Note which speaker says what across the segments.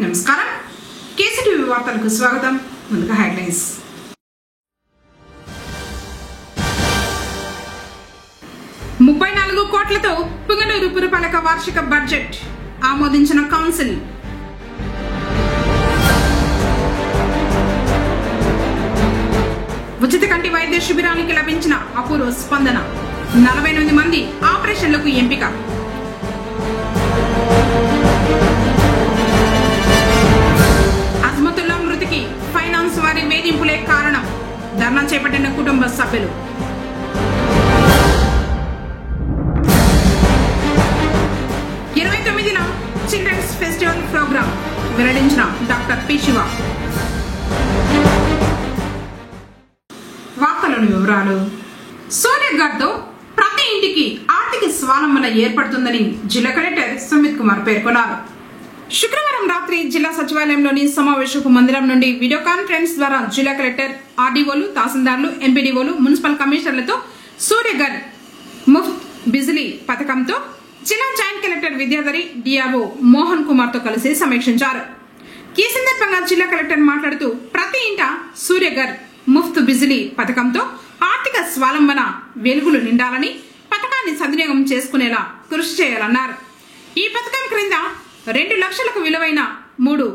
Speaker 1: నమస్కారం కేసీటీవీ వార్తలకు స్వాగతం. ముందుగా హెడ్లైన్స్. ₹34 కోట్లతో పుంగనూరు పురపాలక వార్షిక బడ్జెట్ ఆమోదించిన కౌన్సిల్. ఉచిత కంటి వైద్య శిబిరానికి లభించిన అపూర్వ స్పందన. 48 మంది ఆపరేషన్లకు ఎంపిక. అజ్మతుల్లా మృతికి ఫైనాన్స్ వారి వేధింపులే కారణం. ధర్నా చేపట్టిన కుటుంబ సభ్యులు. చిల్డ్రన్స్ ఫెస్టివల్ ప్రోగ్రామ్ వెల్లడించిన డాక్టర్ పి. శివ. వార్తలోని వివరాలు. సూర్యగర్తో ప్రతి ఇంటికి ఆర్థిక స్వావలంబన ఏర్పడుతుందని జిల్లా కలెక్టర్ సుమిత్ కుమార్ పేర్కొన్నారు. శుక్రవారం రాత్రి జిల్లా సచివాలయంలోని సమావేశపు మందిరం నుండి వీడియో కాన్ఫరెన్స్ ద్వారా జిల్లా కలెక్టర్, ఆర్డీఓలు, తహసీల్దార్లు, ఎంపీడీఓలు, మున్సిపల్ కమిషనర్లతో సూర్యగర్ ముఫ్త్ బిజిలీ పథకంతో జిల్లా joint collector Vidyadhari, DRO Mohan Kumar తో కలిసి సమీక్షించారు. ఈ సందర్భంగా జిల్లా కలెక్టర్ మాట్లాడుతూ ప్రతి ఇంట సూర్యగర్ ముఫ్త్ బిజిలీ పథకంతో ఆర్థిక స్వావలంబన వెలుగులు నిండాలని, పథకాన్ని సద్వినియోగం చేసుకునేలా కృషి చేయాలన్నారు. ఈ పథకం క్రింద 2 లక్షలకు విలువైన 3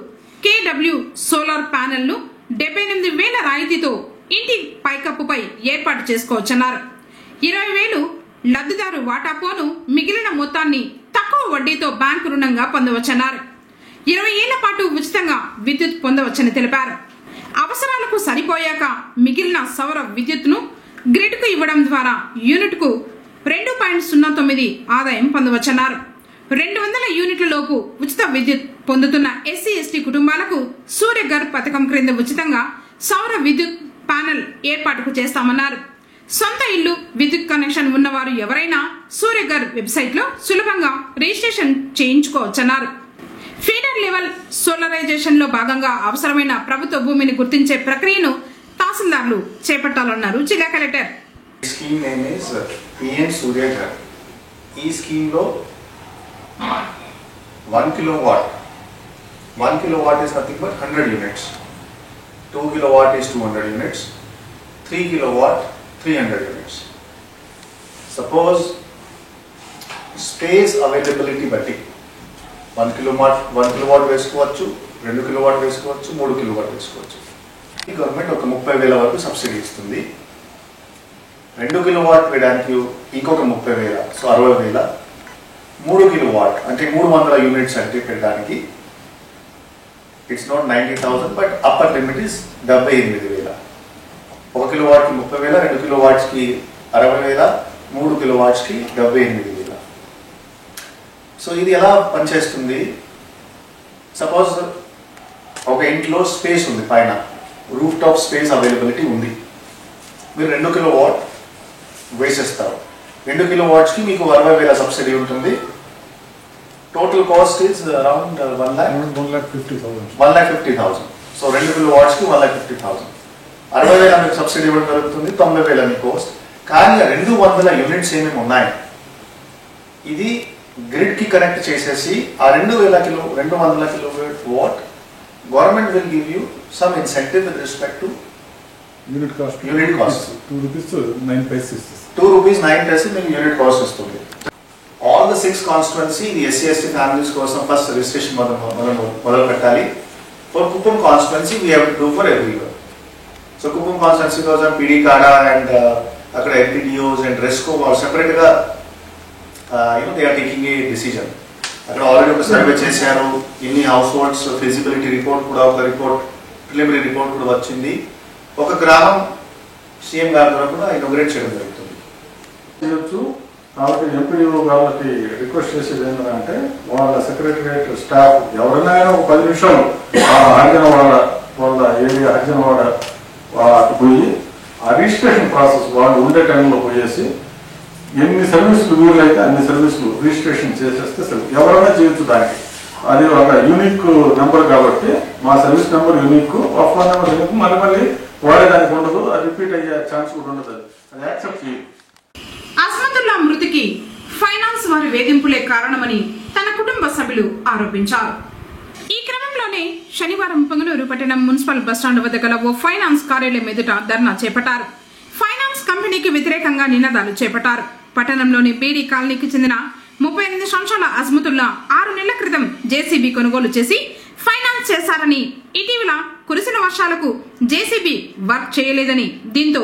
Speaker 1: KW సోలార్ ప్యానెల్ను 78,000 రాయితీతో ఇంటి పైకప్పుపై ఏర్పాటు చేసుకోవచ్చన్నారు. 20,000 లబ్ధిదారు వాటాపోను మిగిలిన మొత్తాన్ని తక్కువ వడ్డీతో బ్యాంకు రుణంగా పొందవచ్చన్నారు. 20 ఏళ్ల పాటు ఉచితంగా విద్యుత్ పొందవచ్చని తెలిపారు. అవసరాలకు సరిపోయాక మిగిలిన సౌర విద్యుత్తును గ్రిడ్ కు ఇవ్వడం ద్వారా యూనిట్ కు 2.09 ఆదాయం పొందవచ్చన్నారు. 200 యూనిట్ల లోపు ఉచిత విద్యుత్ పొందుతున్న SC/ST కుటుంబాలకు సూర్యగర్ పథకం క్రింద ఉచితంగా సౌర విద్యుత్ ప్యానెల్ ఏర్పాటుకు చేస్తామన్నారు. సొంత ఇల్లు, విద్యుత్ కనెక్షన్ ఉన్నవారు ఎవరైనా సూర్యగర్ వెబ్సైట్ లో సులభంగా రిజిస్ట్రేషన్ చేయించుకోవచ్చన్నారు. ఫీడర్ లెవెల్ సోలరైజేషన్ లో భాగంగా అవసరమైన ప్రభుత్వ భూమిని గుర్తించే ప్రక్రియను తహసీల్దార్లు చేపట్టాలన్నారు జిల్లా collector.
Speaker 2: Scheme name is PM Surya Ghar. ఈ స్కీమ్ లో 1 kilowatt. 1 kilowatt is nothing but 100 units. 2 kilowatt is 200 units. 3 kilowatt 300 units. Suppose space availability batti 1 kilowatt వేసుకోవచ్చు, 2 kilowatt వేసుకోవచ్చు, 3 kilowatt వేసుకోవచ్చు. ఈ గవర్నమెంట్ ఒక 30,000 వరకు సబ్సిడీ ఇస్తుంది. 2 kilowatt వేయడానికి ఇంకొక 30,000, సో 60,000. 3 kilowatt అంటే 300 యూనిట్స్ అంటే పెట్టడానికి it's not 90,000 but upper limit is 78,000. 1 kilowatt కి 30,000, 2 కిలోవాట్స్ కి 60,000, 3 కిలోవాట్స్ కి 78,000. సో ఇది ఎలా పనిచేస్తుంది? సపోజ్ ఒక ఇంట్లో స్పేస్ ఉంది, పైన రూఫ్ టాప్ స్పేస్ అవైలబిలిటీ ఉంది. మీరు 2 కిలోవాట్ వేసేస్తారు. 2 కిలోవాట్స్ కి మీకు 60,000 సబ్సిడీ ఉంటుంది. Total cost is around 1,50,000. So 2 kilowatts కి 1,50,000. 60,000 మీకు సబ్సిడీ ఇవ్వడం జరుగుతుంది, 90,000 మీ కాస్ట్. కానీ 200 యూనిట్స్ ఏమేమి ఉన్నాయి, ఇది గ్రిడ్ కి కనెక్ట్ చేసేసి ఆ 200 kilowatt government will give you some incentive with respect to unit cost. ₹2.09 మీకు యూనిట్ కాస్ట్ వస్తుంది. ఆల్ ద 6 కాన్స్టిట్యుయెన్సీ ఇది SC/ST ఫ్యామిలీస్ కోసం ఫస్ట్ రిజిస్ట్రేషన్ మొదలు పెట్టాలి. For Kuppam constituency we have to do for everyone. So Kuppam constituency కోసం PD కాడా and అక్కడ MPDOs and RESCO వాళ్ళు సెపరేట్ గా they are taking a decision. అక్కడ ఆల్రెడీ ఒక సర్వే చేశారు. ఇన్ని హౌస్ హోల్డ్స్ ఫిజిబిలిటీ రిపోర్ట్ కూడా, ఒక రిపోర్ట్ ప్రిలిమినరీ రిపోర్ట్ కూడా వచ్చింది. ఒక గ్రామం CM గారి ద్వారా కూడా ఇనాగ్రేట్ చేయడం జరుగుతుంది.
Speaker 3: కాబట్టి ఎంపీడీఓ వాళ్ళకి రిక్వెస్ట్ చేసేది ఏంటంటే వాళ్ళ సెక్రటరియట్ స్టాఫ్ ఎవరైనా ఒక 10 నిమిషాలు వాళ్ళ ఏరియా హరిజనవాడ అటు పోయి ఆ రిజిస్ట్రేషన్ ప్రాసెస్ వాళ్ళు ఉండే టైంలో పోయేసి ఎన్ని సర్వీసులు వీలైతే అన్ని సర్వీసులు రిజిస్ట్రేషన్ చేసేస్తే ఎవరైనా చేయొచ్చు. దానికి అది ఒక యూనిక్ నెంబర్ కాబట్టి మా service number unique, phone number unique, మళ్ళీ వాడేదానికి ఉండదు, అది రిపీట్ అయ్యే ఛాన్స్ కూడా ఉండదు. అది యాక్సెప్ట్ చేయాలి.
Speaker 1: అస్మతుల్లా మృతికి ఫైనాన్స్ వారి వేధింపులే కారణమని తన కుటుంబ సభ్యులు ఆరోపించారు. ఈ క్రమంలో నగరంలోని శనివారం పొంగనూరు పట్టణం మున్సిపల్ బస్టాండ్ వద్ద గల ఓ ఫైనాన్స్ కార్యాలయం ఎదుట ధర్నా చేపట్టారు. ఫైనాన్స్ కంపెనీకి వ్యతిరేకంగా నినాదాలు చేపట్టారు. పట్టణంలోని బీడీ కాలనీకి చెందిన 38 సంవత్సరాల అజ్మతుల్లా 6 నెలల క్రితం జేసీబీ కొనుగోలు చేసి ఫైనాన్స్ చేశారని, ఇటీవల కురిసిన వర్షాలకు జేసీబీ వర్క్ చేయలేదని, దీంతో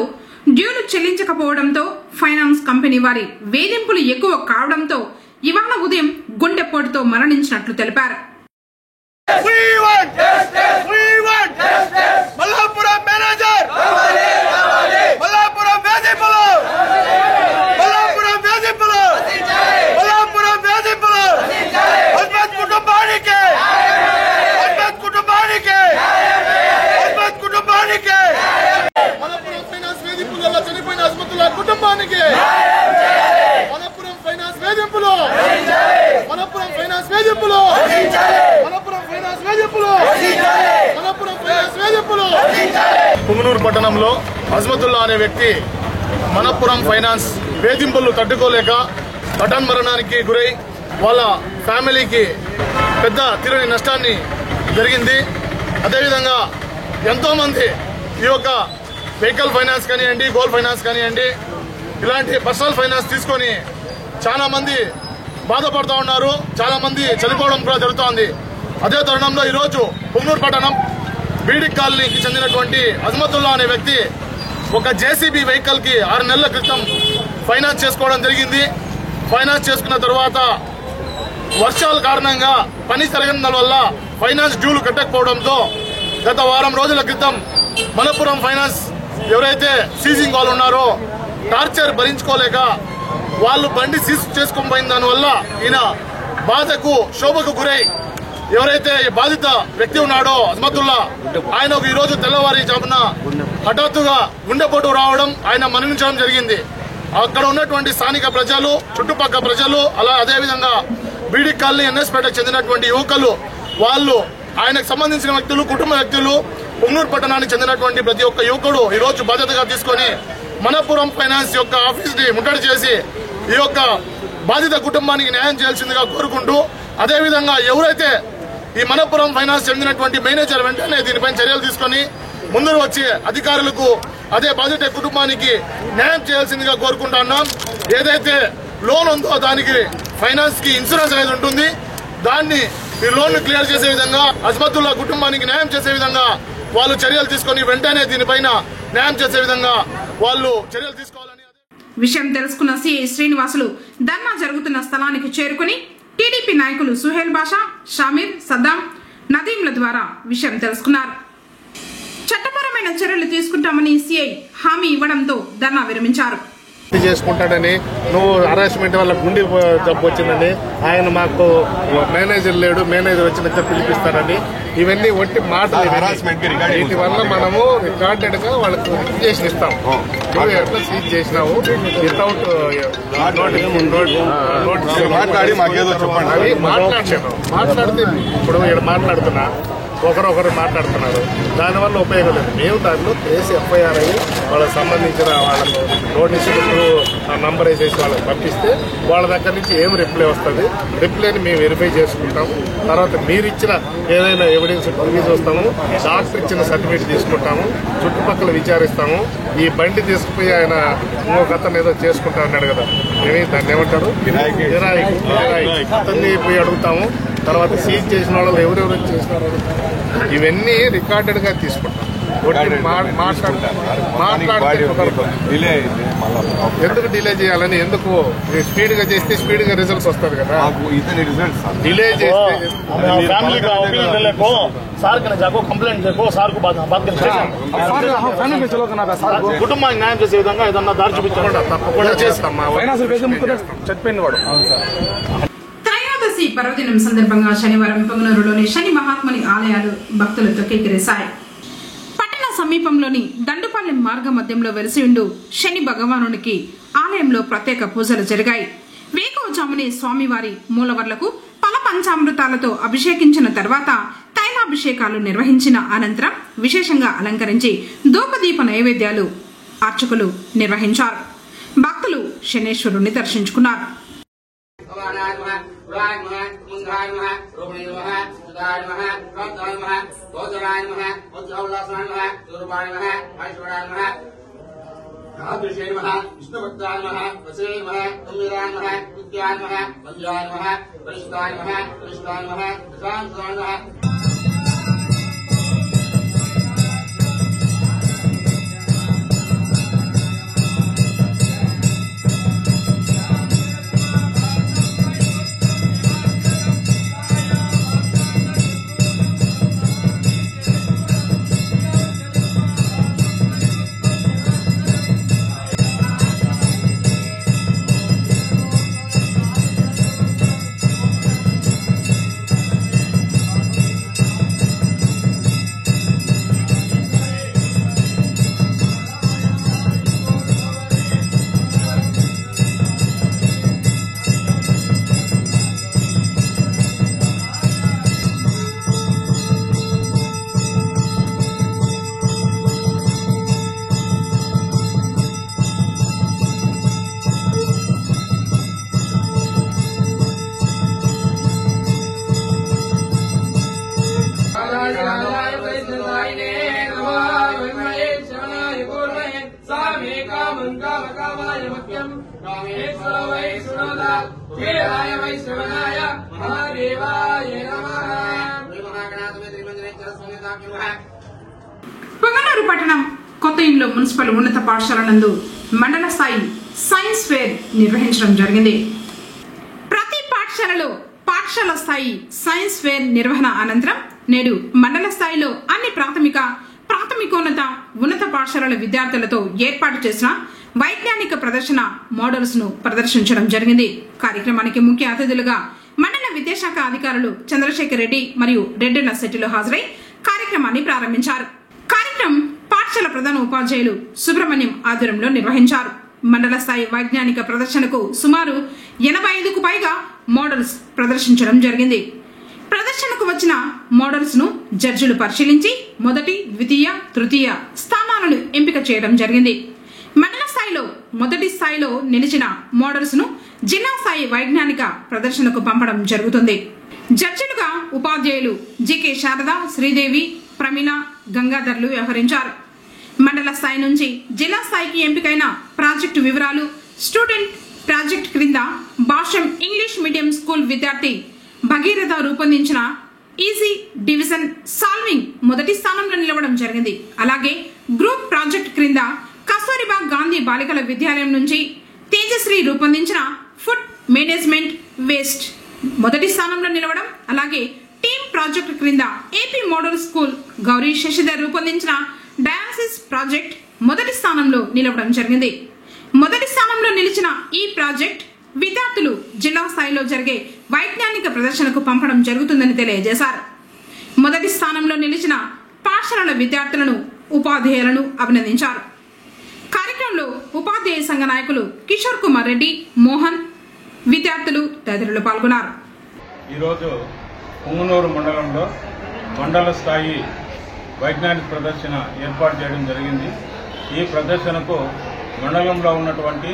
Speaker 1: డ్యూలు చెల్లించకపోవడంతో ఫైనాన్స్ కంపెనీ వారి వేధింపులు ఎక్కువ కావడంతో ఇవాళ ఉదయం గుండెపోటుతో మరణించినట్లు తెలిపారు.
Speaker 4: పొంగనూరు పట్టణంలో అజ్మతుల్లా అనే వ్యక్తి మనపురం ఫైనాన్స్ వేధింపులు తట్టుకోలేక పఠాన్ మరణానికి గురై వాళ్ళ ఫ్యామిలీకి పెద్ద తీరని నష్టాన్ని జరిగింది. అదేవిధంగా ఎంతోమంది ఈ యొక్క వెహికల్ ఫైనాన్స్ కానివ్వండి, గోల్డ్ ఫైనాన్స్ కానివ్వండి, ఇలాంటి పర్సనల్ ఫైనాన్స్ తీసుకొని చాలా మంది బాధపడుతూ ఉన్నారు. చాలా మంది చనిపోవడం కూడా జరుగుతోంది. అదే తరుణంలో ఈరోజు పొంగనూరు పట్టణం బీడీ కాలనీకి చెందినటువంటి అజ్మతుల్లా అనే వ్యక్తి ఒక జేసీబీ వెహికల్ కి 6 నెలల క్రితం ఫైనాన్స్ చేసుకోవడం జరిగింది. ఫైనాన్స్ చేసుకున్న తర్వాత వర్షాల కారణంగా పని జరగడం వల్ల ఫైనాన్స్ డ్యూలు కట్టకపోవడంతో గత వారం రోజుల క్రితం మనపురం ఫైనాన్స్ ఎవరైతే సీజింగ్ వాళ్ళు ఉన్నారో టార్చర్ భరించుకోలేక వాళ్ళు బండి సీజ్ చేసుకుని పోయిన దానివల్ల ఈయన బాధకు శోభకు గురై ఎవరైతే బాధిత వ్యక్తి ఉన్నాడో అజ్మతుల్లా ఆయనకు ఈ రోజు తెల్లవారుజామున హఠాత్తుగా గుండెపోటు రావడం, ఆయన మరణించడం జరిగింది. అక్కడ ఉన్నటువంటి స్థానిక ప్రజలు, చుట్టుపక్కల ప్రజలు, అదేవిధంగా బీడీ కాలనీ ఎన్ఎస్పేటకు చెందినటువంటి యువకులు, వాళ్ళు ఆయనకు సంబంధించిన వ్యక్తులు, కుటుంబ వ్యక్తులు, పొంగనూరు పట్టణానికి చెందినటువంటి ప్రతి ఒక్క యువకుడు ఈ రోజు బాధ్యతగా తీసుకొని మనపురం ఫైనాన్స్ యొక్క ఆఫీస్ ని ముట్టడి చేసి ఈ యొక్క బాధిత కుటుంబానికి న్యాయం చేయాల్సిందిగా కోరుకుంటూ, అదేవిధంగా ఎవరైతే ఈ మనపురం ఫైనాన్స్ చెందినటువంటి మేనేజర్ వెంటనే దీనిపై చర్యలు తీసుకొని ముందు వచ్చి అధికారులకు అదే బాధిత కుటుంబానికి న్యాయం చేయాల్సిందిగా కోరుకుంటున్నాం. ఏదైతే లోన్ ఉందో దానికి ఫైనాన్స్ కి ఇన్సూరెన్స్ అనేది ఉంటుంది. దాన్ని ఈ లోన్ క్లియర్ చేసే విధంగా, అజ్మతుల్లా కుటుంబానికి న్యాయం చేసే విధంగా వాళ్ళు చర్యలు తీసుకొని వెంటనే దీనిపైన న్యాయం చేసే విధంగా వాళ్ళు చర్యలు తీసుకోవాలని
Speaker 1: విషయం తెలుసుకున్న సిఐ శ్రీనివాసులు ధర్నా జరుగుతున్న స్థలానికి చేరుకుని టీడీపీ నాయకులు సుహేల్ బాషా, షామీర్, సద్దాం, నదీంల ద్వారా విషయం తెలుసుకున్నారు. చట్టపరమైన చర్యలు తీసుకుంటామని సిఐ హామీ ఇవ్వడంతో ధర్నా విరమించారు.
Speaker 4: చేసుకుంటాడని, నువ్వు హరాస్మెంట్ వల్ల గుండె జబ్బు వచ్చిందని, ఆయన మాకు మేనేజర్ లేడు, మేనేజర్ వచ్చిన పిలిపిస్తాడని, ఇవన్నీ ఒట్టి మాటలు. వీటి వల్ల మనము రికార్డెడ్ గా వాళ్ళకి రిజిస్ట్రేషన్ ఇస్తాం. నువ్వు ఎట్లా సీజ్ చేసినావు వితౌట్ మాట్లాడితే ఇప్పుడు ఇక్కడ మాట్లాడుతున్నా ఒకరొకరు మాట్లాడుతున్నారు, దానివల్ల ఉపయోగం లేదు. మేము దాంట్లో కేసు ఎఫ్ఐఆర్ అయ్యి వాళ్ళకి సంబంధించిన వాళ్ళకు నోటీసులు నంబర్ వేసేసి వాళ్ళకి పంపిస్తే వాళ్ళ దగ్గర నుంచి ఏం రిప్లై వస్తుంది, రిప్లైని మేము వెరిఫై చేసుకుంటాము. తర్వాత మీరు ఇచ్చిన ఏదైనా ఎవిడెన్స్ చూస్తాము, డాక్టర్ ఇచ్చిన సర్టిఫికేట్ తీసుకుంటాము, చుట్టుపక్కల విచారిస్తాము. ఈ బండి తీసుకుపోయి ఆయన ఇంకొక అతను ఏదో చేసుకుంటా అన్నాడు కదా, దాన్ని ఏమంటారు, కిరాయి అతన్ని పోయి అడుగుతాము. తర్వాత సీజ్ చేసిన వాళ్ళు ఎవరెవరు చేసినారు ఇవన్నీ రికార్డెడ్ గా తీసుకుంటాం. ఎందుకు డిలే చేయాలని, ఎందుకు స్పీడ్ గా చేస్తే స్పీడ్ గా రిజల్ట్స్ వస్తుంది కదా. డిలే చేస్తే కుటుంబానికి న్యాయం చేసే విధంగా ఏదన్నా దారి చూపించకుండా తప్పకుండా చేస్తాం. చచ్చిపోయిన వాడు
Speaker 1: త్రయోదశి పర్వదినం సందర్భంగా శనివారం పొంగనూరులోని శని మహాత్ముని ఆలయాలు భక్తులతో కిక్కిరిశాయి. పట్టణ సమీపంలోని దండుపల్లి మార్గ మధ్యంలో వెలిసియుండు శని భగవానునికి ఆలయంలో ప్రత్యేక పూజలు జరిగాయి. వేకువజామునే స్వామివారి మూలవర్లకు పల పంచామృతాలతో అభిషేకించిన తర్వాత తైలాభిషేకాలు నిర్వహించిన అనంతరం విశేషంగా అలంకరించి ధూపదీప నైవేద్యాలు అర్చకులు నిర్వహించారు. భక్తులు శనేశ్వరుని దర్శించుకున్నారు.
Speaker 5: Buddhaaya Namaha, Gautamaya Namaha, Gautamaya Namaha, Uddhavallasana Namaha, Surupaya Namaha, Aishwaraya Namaha, Adrishaya Namaha, Vishnubhaktaya Namaha, Vasaya Namaha, Tummiraya Namaha, Vidyaya Namaha, Vanjaya Namaha, Varishtaya Namaha, Varishtaya Namaha, Vasantaya Namaha.
Speaker 1: Punganur పట్టణం కొత్త ఇండ్లో మున్సిపల్ ఉన్నత పాఠశాల నందు మండల స్థాయి science fair నిర్వహించడం జరిగింది. ప్రతి పాఠశాలలో పాఠశాల స్థాయి సైన్స్ ఫేర్ నిర్వహణ అనంతరం నేడు మండల స్థాయిలో అన్ని ప్రాథమికోన్నత ఉన్నత పాఠశాలల విద్యార్థులతో ఏర్పాటు చేసిన వైజ్ఞానిక ప్రదర్శన మోడల్స్ ను ప్రదర్శించడం జరిగింది. కార్యక్రమానికి ముఖ్య అతిథులుగా మండల విద్యాశాఖ అధికారులు చంద్రశేఖర్ రెడ్డి మరియు రెడ్డిల శెట్టిలు హాజరై కార్యక్రమాన్ని ప్రారంభించారు. కార్యక్రమం పాఠశాల ప్రధాన ఉపాధ్యాయులు సుబ్రహ్మణ్యం ఆధ్వర్యంలో నిర్వహించారు. మండల స్థాయి వైజ్ఞానిక ప్రదర్శనకు సుమారు 85కు పైగా మోడల్స్ ప్రదర్శించడం జరిగింది. ప్రదర్శనకు వచ్చిన మోడల్స్ ను జడ్జిలు పరిశీలించి మొదటి, ద్వితీయ, తృతీయ స్థానాలను ఎంపిక చేయడం జరిగింది. మండల స్థాయిలో మొదటి స్థాయిలో నిలిచిన మోడల్స్ ను జిల్లా స్థాయి వైజ్ఞానిక ప్రదర్శనకు పంపడం జరుగుతుంది. జడ్జిలుగా ఉపాధ్యాయులు జికే శారద, శ్రీదేవి, ప్రమీల, గంగాధర్లు వ్యవహరించారు. మండల స్థాయి నుంచి జిల్లా స్థాయికి ఎంపికైన ప్రాజెక్టు వివరాలు, స్టూడెంట్ ప్రాజెక్ట్ క్రింద భాష్యం ఇంగ్లీష్ మీడియం స్కూల్ విద్యార్థి భగీరథ రూపొందించిన ఈజీ డివిజన్ సాల్వింగ్ మొదటి స్థానంలో నిలవడం జరిగింది. అలాగే గ్రూప్ ప్రాజెక్ట్ క్రింద కస్తూరిబా గాంధీ బాలికల విద్యాలయం నుంచి తేజశ్రీ రూపొందించిన ఫుడ్ మేనేజ్మెంట్ వేస్ట్ మొదటి స్థానంలో నిలవడం, అలాగే టీమ్ ప్రాజెక్ట్ క్రింద AP model school Gowri Shashidhar రూపొందించిన డయాలసిస్ ప్రాజెక్ట్ మొదటి స్థానంలో నిలవడం జరిగింది. మొదటి స్థానంలో నిలిచిన ఈ ప్రాజెక్ట్ విద్యార్థులు జిల్లా స్థాయిలో జరిగే వైజ్ఞానిక ప్రదర్శనకు పంపడం జరుగుతుందని తెలియజేశారు. మొదటి స్థానంలో నిలిచిన పాఠశాలల విద్యార్థులను, ఉపాధ్యాయులను అభినందించారు. కార్యక్రమంలో ఉపాధ్యాయ సంఘ నాయకులు కిషోర్ కుమార్ రెడ్డి, మోహన్, విద్యార్థులు తదితరులు పాల్గొన్నారు.
Speaker 3: ఈరోజు పొంగనూరు మండలంలో మండల స్థాయి వైజ్ఞానిక ప్రదర్శన ఏర్పాటు చేయడం జరిగింది. ఈ ప్రదర్శనకు మండలంలో ఉన్నటువంటి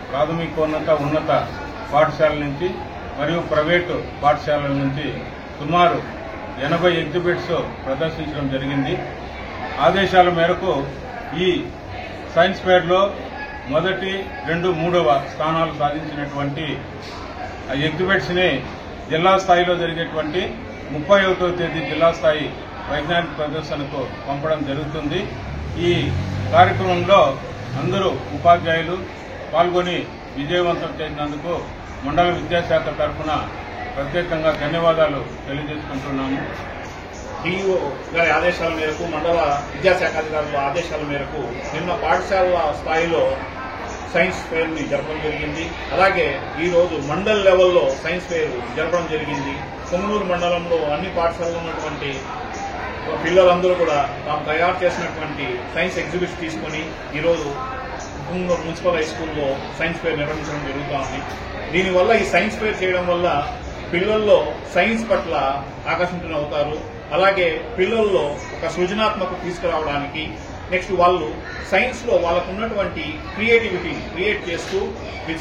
Speaker 3: ప్రాథమికోన్నత ఉన్నత పాఠశాలల నుంచి మరియు ప్రైవేటు పాఠశాలల నుంచి సుమారు 80 ఎగ్జిబిట్స్ ప్రదర్శించడం జరిగింది. ఆదేశాల మేరకు ఈ సైన్స్ ఫేర్లో మొదటి, 2, 3వ స్థానాలు సాధించినటువంటి ఎగ్జిబిట్స్ని జిల్లా స్థాయిలో జరిగేటువంటి 31వ తేదీ జిల్లా స్థాయి వైజ్ఞానిక ప్రదర్శనకు పంపడం జరుగుతుంది. ఈ కార్యక్రమంలో అందరూ ఉపాధ్యాయులు పాల్గొని విజయవంతం చేసినందుకు మండల విద్యాశాఖ తరఫున ప్రత్యేకంగా ధన్యవాదాలు తెలియజేసుకుంటున్నాము.
Speaker 6: డిఈఓ గారి ఆదేశాల మేరకు, మండల విద్యాశాఖ అధికారుల ఆదేశాల మేరకు నిన్న పాఠశాల స్థాయిలో సైన్స్ ఫేర్ ని జరపడం జరిగింది. అలాగే ఈ రోజు మండల్ లెవెల్లో సైన్స్ ఫేర్ జరపడం జరిగింది. పొంగనూరు మండలంలో అన్ని పాఠశాలలో ఉన్నటువంటి పిల్లలందరూ కూడా తాము తయారు చేసినటువంటి సైన్స్ ఎగ్జిబిట్స్ తీసుకుని ఈరోజు పొంగనూరు మున్సిపల్ హై స్కూల్లో సైన్స్ ఫేర్ నిర్వహించడం జరుగుతూ ఉంది. దీనివల్ల ఈ సైన్స్ ఫేర్ చేయడం వల్ల పిల్లల్లో సైన్స్ పట్ల ఆకర్షితులవుతారు. అలాగే పిల్లల్లో ఒక సృజనాత్మక తీసుకురావడానికి, నెక్స్ట్ వాళ్ళు సైన్స్ లో వాళ్ళకు ఉన్నటువంటి క్రియేటివిటీని క్రియేట్ చేస్తూ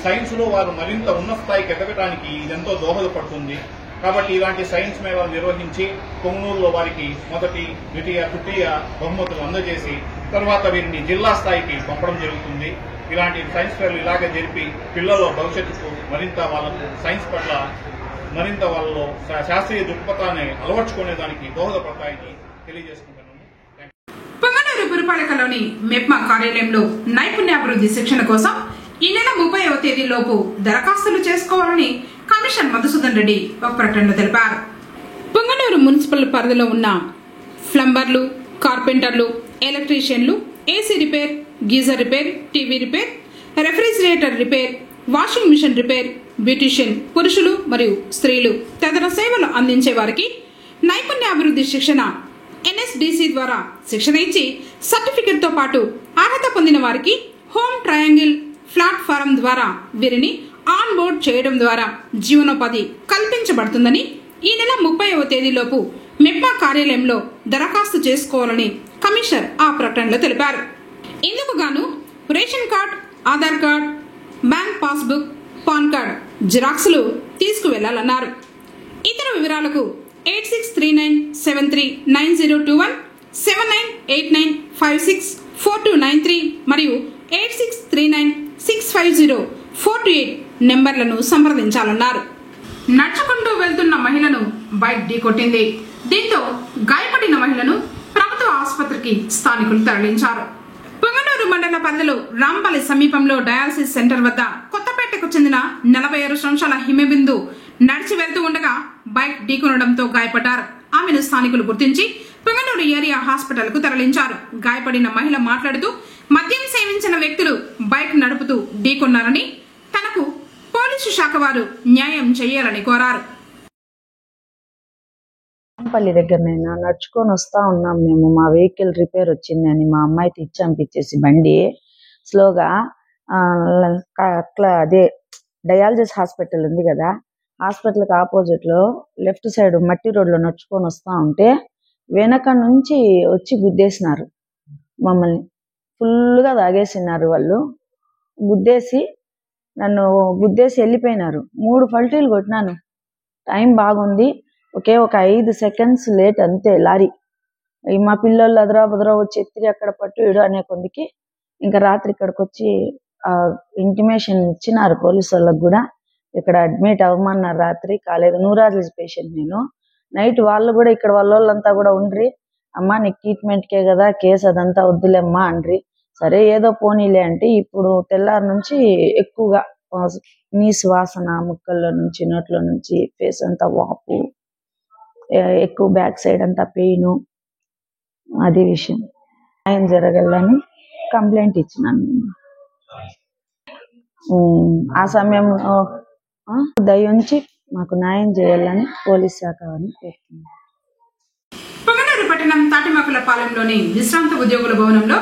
Speaker 6: సైన్స్ లో వారు మరింత ఉన్నత స్థాయికి ఎదగడానికి ఇదెంతో దోహదపడుతుంది. కాబట్టి ఇలాంటి సైన్స్ మేళాలు నిర్వహించి పొంగనూరులో వారికి మొదటి ద్వితీయ తృతీయ బహుమతులు అందజేసి తర్వాత వీరిని జిల్లా స్థాయికి పంపడం జరుగుతుంది. ఇలాంటి సైన్స్ ఫెయిర్లు ఇలాగే జరిపి పిల్లల భవిష్యత్తుకు మరింత వాళ్ళకు సైన్స్ పట్ల మరింత వాళ్ళలో శాస్త్రీయ దృక్పథాన్ని అలవర్చుకునేదానికి దోహదపడతాయని తెలియజేసుకుంటున్నాను.
Speaker 1: పొంగనూరు పురపాలికలోని మెప్మా కార్యాలయంలో నైపుణ్యాభివృద్ధి శిక్షణ కోసం ఈ నెల 30వ తేదీలోపు దరఖాస్తులు చేసుకోవాలని కమిషనర్ మధుసూదన్ రెడ్డి ఒక ప్రకటనలో తెలిపారు. పొంగనూరు మున్సిపల్ పరిధిలో ఉన్న ప్లంబర్లు, కార్పెంటర్లు, ఎలక్ట్రీషియన్లు, AC repair, geyser repair, TV repair, refrigerator repair, washing machine repair, beautician పురుషులు మరియు స్త్రీలు తదితర సేవలు అందించే వారికి నైపుణ్యాభివృద్ధి శిక్షణ ఎన్ఎస్డిసి ద్వారా శిక్షణ ఇచ్చి సర్టిఫికెట్ తో పాటు అర్హత పొందిన వారికి హోమ్ ట్రయాంగిల్ ప్లాట్ఫారం ద్వారా వీరిని ఆన్ బోర్డ్ చేయడం ద్వారా జీవనోపాధి కల్పించబడుతుందని ఈ నెల 30వ తేదీలోపు మెప్మా కార్యాలయంలో దరఖాస్తు చేసుకోవాలని కమిషనర్ ఆ ప్రకటనలో తెలిపారు. ఇందుకు గాను ration card, Aadhaar card, bank passbook, PAN card జిరాక్స్లు తీసుకువెళ్లాలన్నారు. ఇతర వివరాలకు 8639739021, 7989564293 మరియు 8639650428 నెంబర్లను సంప్రదించాలన్నారు. నడుచుకుంటూ వెళ్తున్న మహిళను బైక్ ఢీకొట్టింది. దీంతో గాయపడిన మహిళను ప్రభుత్వ ఆసుపత్రికి స్థానికులు తరలించారు. పొంగనూరు మండల పరిధిలో రాంపల్లి సమీపంలో డయాలసిస్ సెంటర్ వద్ద కొత్తపేటకు చెందిన 46 సంవత్సరాల హిమబిందు నడిచి వెళ్తూ ఉండగా బైక్ ఢీకొనడంతో గాయపడ్డారు. ఆమెను స్థానికులు గుర్తించి పొంగనూరు ఏరియా హాస్పిటల్ కు తరలించారు. గాయపడిన మహిళ మాట్లాడుతూ మద్యం సేవించిన వ్యక్తులు బైక్ నడుపుతూ ఢీకొన్నారని, తనకు పోలీసు శాఖ వారు న్యాయం చేయాలని కోరారు.
Speaker 7: రాంపల్లి దగ్గర నేను నడుచుకొని వస్తా ఉన్నాం. మేము మా వెహికల్ రిపేర్ వచ్చిందని మా అమ్మాయికి ఇచ్చి పంపించేసి బండి స్లోగా అట్లా అదే డయాలసిస్ హాస్పిటల్ ఉంది కదా, హాస్పిటల్కి ఆపోజిట్ లో లెఫ్ట్ సైడ్ మట్టి రోడ్లో నడుచుకొని వస్తా ఉంటే వెనక నుంచి వచ్చి గుద్దేసినారు. మమ్మల్ని ఫుల్గా తాగేసినారు. వాళ్ళు నన్ను గుద్దేసి వెళ్ళిపోయినారు. 3 పల్టీలు కొట్టినాను. టైం బాగుంది, ఒక 5 సెకండ్స్ లేట్ అంతే. లారీ మా పిల్లలు అదరా బదరా వచ్చి ఎత్తిరి అక్కడ పట్టు అనే కొందికి ఇంకా రాత్రి ఇక్కడికి వచ్చి ఇంటిమేషన్ ఇచ్చినారు పోలీసు వాళ్ళకు కూడా. ఇక్కడ అడ్మిట్ అవ్వమన్నారు. రాత్రి కాలేదు. న్యూరాలజీ పేషెంట్ నేను. నైట్ వాళ్ళు కూడా ఇక్కడ వాళ్ళంతా కూడా ఉండ్రి, అమ్మా నీకు ట్రీట్మెంట్కే కదా, కేసు అదంతా వద్దులేమ్మా అండ్రి. సరే ఏదో పోనీలే అంటే ఇప్పుడు తెల్లారి నుంచి ఎక్కువగా నీసు వాసన, ముక్కల్లో నుంచి నోట్లో నుంచి ఫేస్ అంతా వాపు, ఎక్కువ బ్యాక్ సైడ్ అంతా పెయిన్. అది విషయం. న్యాయం జరగాలని కంప్లైంట్ ఇచ్చినాను నేను. ఆ సమయంలో దయించి మాకు న్యాయం చేయాలని పోలీస్ శాఖ వారిని కోరుతున్నాను.
Speaker 1: పొంగనూరు పట్టణం తాటిమాకులపాలెంలోని విశ్రాంత ఉద్యోగుల భవనంలో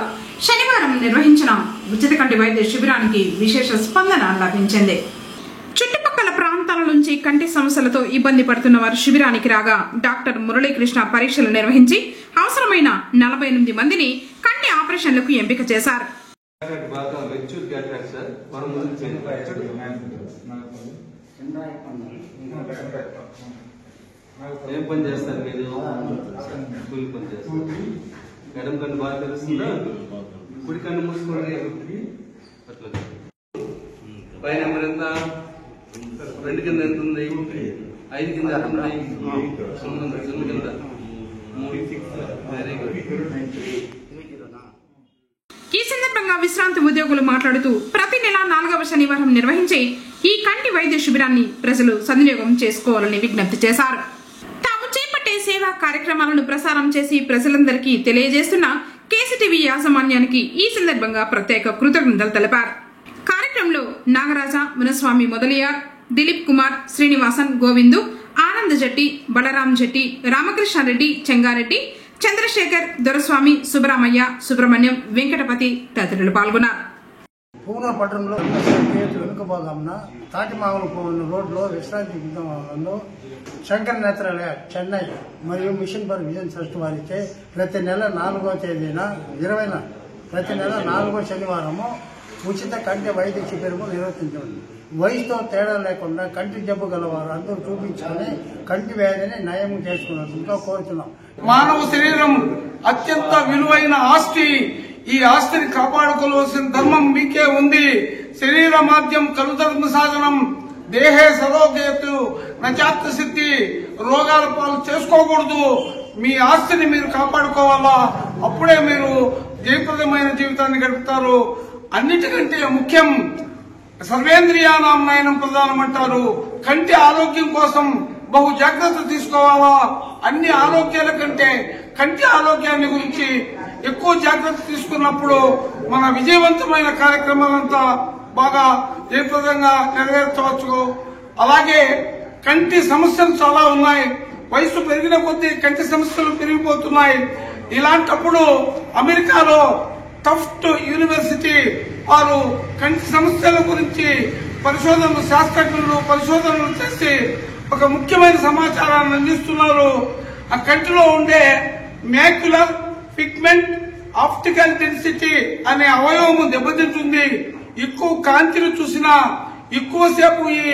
Speaker 1: శనివారం నిర్వహించిన ఉచిత కంటి వైద్య శిబిరానికి విశేష స్పందన లభించింది. చుట్టుపక్కల ప్రాంతాల నుంచి కంటి సమస్యలతో ఇబ్బంది పడుతున్న వారు శిబిరానికి రాగా డాక్టర్ మురళీకృష్ణ పరీక్షలు నిర్వహించి అవసరమైన 48 మందిని కంటి ఆపరేషన్లకు ఎంపిక చేశారు.
Speaker 8: ఏం పని చేస్తారు మీరు? కూలి పని చేస్తారు. ఎడం కన్ను బాగా తెలుస్తుందా? కుడి కన్ను మూసుకోండి. అట్లా పై నెంబర్ ఎంత? 2 కింద ఎంత ఉంది? 5 కింద ఎంత ఉంది? 9 కింద 3. Very good.
Speaker 1: ఈ సందర్భంగా విశ్రాంతి ఉద్యోగులు మాట్లాడుతూ ప్రతి నెల 4వ శనివారం నిర్వహించే ఈ కంటి వైద్య శిబిరాన్ని ప్రజలు సద్వినియోగం చేసుకోవాలని విజ్ఞప్తి చేశారు. తాము చేపట్టే సేవా కార్యక్రమాలను ప్రసారం చేసి ప్రజలందరికీ తెలియజేస్తున్న కేసీటీవీ యాజమాన్యానికి ఈ సందర్భంగా ప్రత్యేక కృతజ్ఞతలు తెలిపారు. కార్యక్రమంలో నాగరాజ, మునస్వామి మొదలియార్, దిలీప్ కుమార్, శ్రీనివాసన్, గోవిందు, ఆనంద్ జట్టి, బలరాం జట్టి, రామకృష్ణారెడ్డి, చెంగారెడ్డి, చంద్రశేఖర్, దొరస్వామి, సుబ్రహ్మయ్య, సుబ్రహ్మణ్యం, వెంకటపతి తదితరులు పాల్గొన్నారు.
Speaker 9: పొంగనూరు పట్టణంలో వెనుక భాగంన తాటిమాకులపాలెం రోడ్లో విశ్రాంతి భవనంలో శంకర్ నేత్రాలయ చెన్నై మరియు మిషన్ ఫర్ విజన్ ట్రస్ట్ వారిచే ప్రతి నెల 4వ తేదీన 20న ప్రతి నెల 4వ శనివారము ఉచిత కంటి వైద్య శిబిరము నిర్వహించండి. వయసుతో తేడా లేకుండా కంటి జబ్బు గలవారు అందరూ చూపించుకొని కంటి వ్యాధిని నయం చేసుకున్నట్టుగా కోరుతున్నాం.
Speaker 10: మానవ శరీరం అత్యంత విలువైన ఆస్తి. ఈ ఆస్తిని కాపాడుకోవాల్సిన ధర్మం మీకే ఉంది. శరీర మాధ్యం కలుధర్మ సాధనం, దేహే సరోగ్యతు నచాత్త సిద్ధి. రోగాల పాలు చేసుకోకూడదు. మీ ఆస్తిని మీరు కాపాడుకోవాలా, అప్పుడే మీరు జయప్రదమైన జీవితాన్ని గడుపుతారు. అన్నిటికంటే ముఖ్యం సర్వేంద్రియానాం నయనం ప్రధానం అంటారు. కంటి ఆరోగ్యం కోసం బహు జాగ్రత్త తీసుకోవాలా. అన్ని ఆరోగ్యాల కంటే కంటి ఆరోగ్యాన్ని గురించి ఎక్కువ జాగ్రత్త తీసుకున్నప్పుడు మన విజయవంతమైన కార్యక్రమాలంతా బాగా జయప్రదంగా నెరవేర్చవచ్చు. అలాగే కంటి సమస్యలు చాలా ఉన్నాయి. వయసు పెరిగిన కొద్దీ కంటి సమస్యలు పెరిగిపోతున్నాయి. ఇలాంటప్పుడు అమెరికాలో టఫ్ట్ యూనివర్సిటీ వారు కంటి సమస్యల గురించి శాస్త్రజ్ఞులు పరిశోధనలు చేసి ఒక ముఖ్యమైన సమాచారాన్ని అందిస్తున్నారు. ఆ కంటిలో ఉండే మ్యాక్యులర్ పిగ్మెంట్ ఆప్టికల్ డెన్సిటీ అనే అవయవం దెబ్బతింటుంది. ఎక్కువ కాంతిని చూసినా, ఎక్కువసేపు ఈ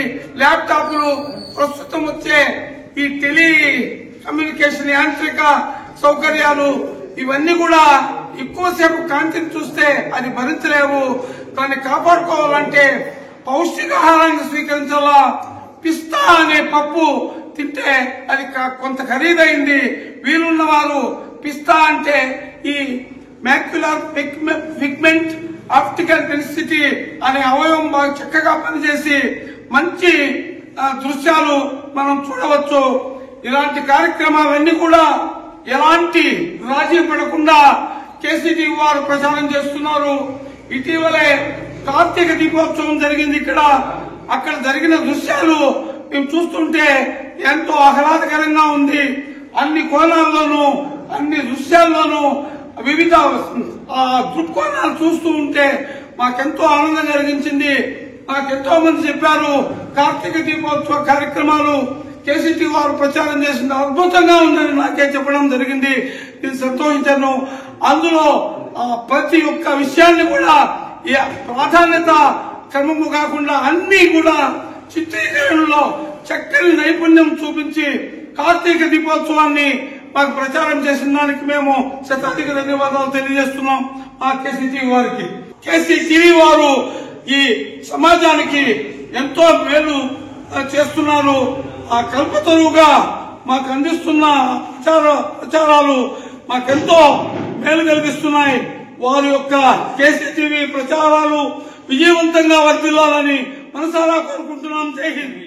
Speaker 10: ల్యాప్టాప్లు, ప్రస్తుతం వచ్చే ఈ టెలి కమ్యూనికేషన్ యాంత్రిక సౌకర్యాలు ఇవన్నీ కూడా ఎక్కువసేపు కాంతిని చూస్తే అది భరించలేవు. దాన్ని కాపాడుకోవాలంటే పౌష్టికాహారాన్ని స్వీకరించాలా. పిస్తా అనే పప్పు తింటే అది కొంత ఖరీదైంది. వీలున్న వారు పిస్తా అంటే ఈ మ్యాక్యులర్ పిగ్మెంట్ ఆప్టికల్ డెన్సిటీ అనే అవయవం బాగా చక్కగా పనిచేసి మంచి దృశ్యాలు మనం చూడవచ్చు. ఇలాంటి కార్యక్రమాలన్నీ కూడా ఎలాంటి రాజీ పడకుండా కేసీటీ వారు ప్రచారం చేస్తున్నారు. ఇటీవలే కార్తీక దీపోత్సవం జరిగింది ఇక్కడ. అక్కడ జరిగిన దృశ్యాలు మేము చూస్తుంటే ఎంతో ఆహ్లాదకరంగా ఉంది. అన్ని కోణాల్లోనూ, అన్ని దృశ్యాల్లోనూ వివిధ దృక్కోణాలు చూస్తూ ఉంటే మాకెంతో ఆనందం కలిగించింది. నాకెంతో మంది చెప్పారు కార్తీక దీపోత్సవ కార్యక్రమాలు కేసీటీ వారు ప్రచారం చేసిన అద్భుతంగా ఉందని నాకే చెప్పడం జరిగింది. నేను సంతోషించాను. అందులో ప్రతి ఒక్క విషయాన్ని కూడా ప్రాధాన్యత క్రమము కాకుండా అన్ని కూడా చిత్రీకరణలో చక్కని నైపుణ్యం చూపించి కార్తీక దీపోత్సవాన్ని మాకు ప్రచారం చేసిన దానికి మేము శతాధిక ధన్యవాదాలు తెలియజేస్తున్నాం మా కేసీటీ వారికి. కేసీటీవీ వారు ఈ సమాజానికి ఎంతో మేలు చేస్తున్నారు. ఆ కల్పతరువుగా మాకు అందిస్తున్న ప్రచారాలు మాకెంతో మేలు కలిగిస్తున్నాయి. వారి యొక్క కేసీటీవీ ప్రచారాలు విజయవంతంగా వర్ధిల్లాలని మనసారా కోరుకుంటున్నాం. జై హింద్.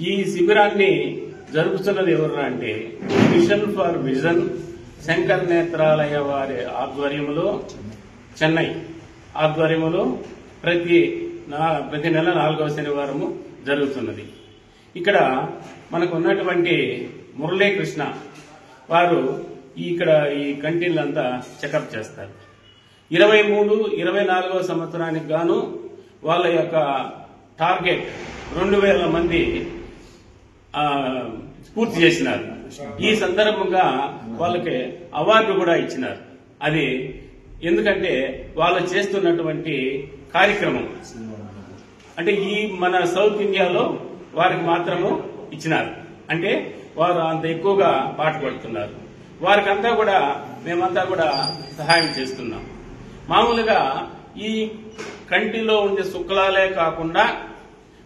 Speaker 11: ఈ శిబిరాన్ని జరుపుతున్నది ఎవరు అంటే mission for vision Shankar Netralaya వారి ఆధ్వర్యంలో, చెన్నై ఆధ్వర్యంలో ప్రతి నెల 4వ శనివారము జరుగుతున్నది. ఇక్కడ మనకు ఉన్నటువంటి మురళీకృష్ణ వారు ఇక్కడ ఈ కంటిన్లంతా చెకప్ చేస్తారు. 23-24వ సంవత్సరానికి గాను వాళ్ళ యొక్క టార్గెట్ 2000 మంది పూర్తి చేసినారు. ఈ సందర్భంగా వాళ్ళకి అవార్డు కూడా ఇచ్చినారు. అది ఎందుకంటే వాళ్ళు చేస్తున్నటువంటి కార్యక్రమం అంటే ఈ మన సౌత్ ఇండియాలో వారికి మాత్రము ఇచ్చినారు. అంటే వారు అంత ఎక్కువగా పాటుపడుతున్నారు. వారికంతా కూడా మేమంతా కూడా సహాయం చేస్తున్నాం. మామూలుగా ఈ కంటిలో ఉండే శుక్లాలే కాకుండా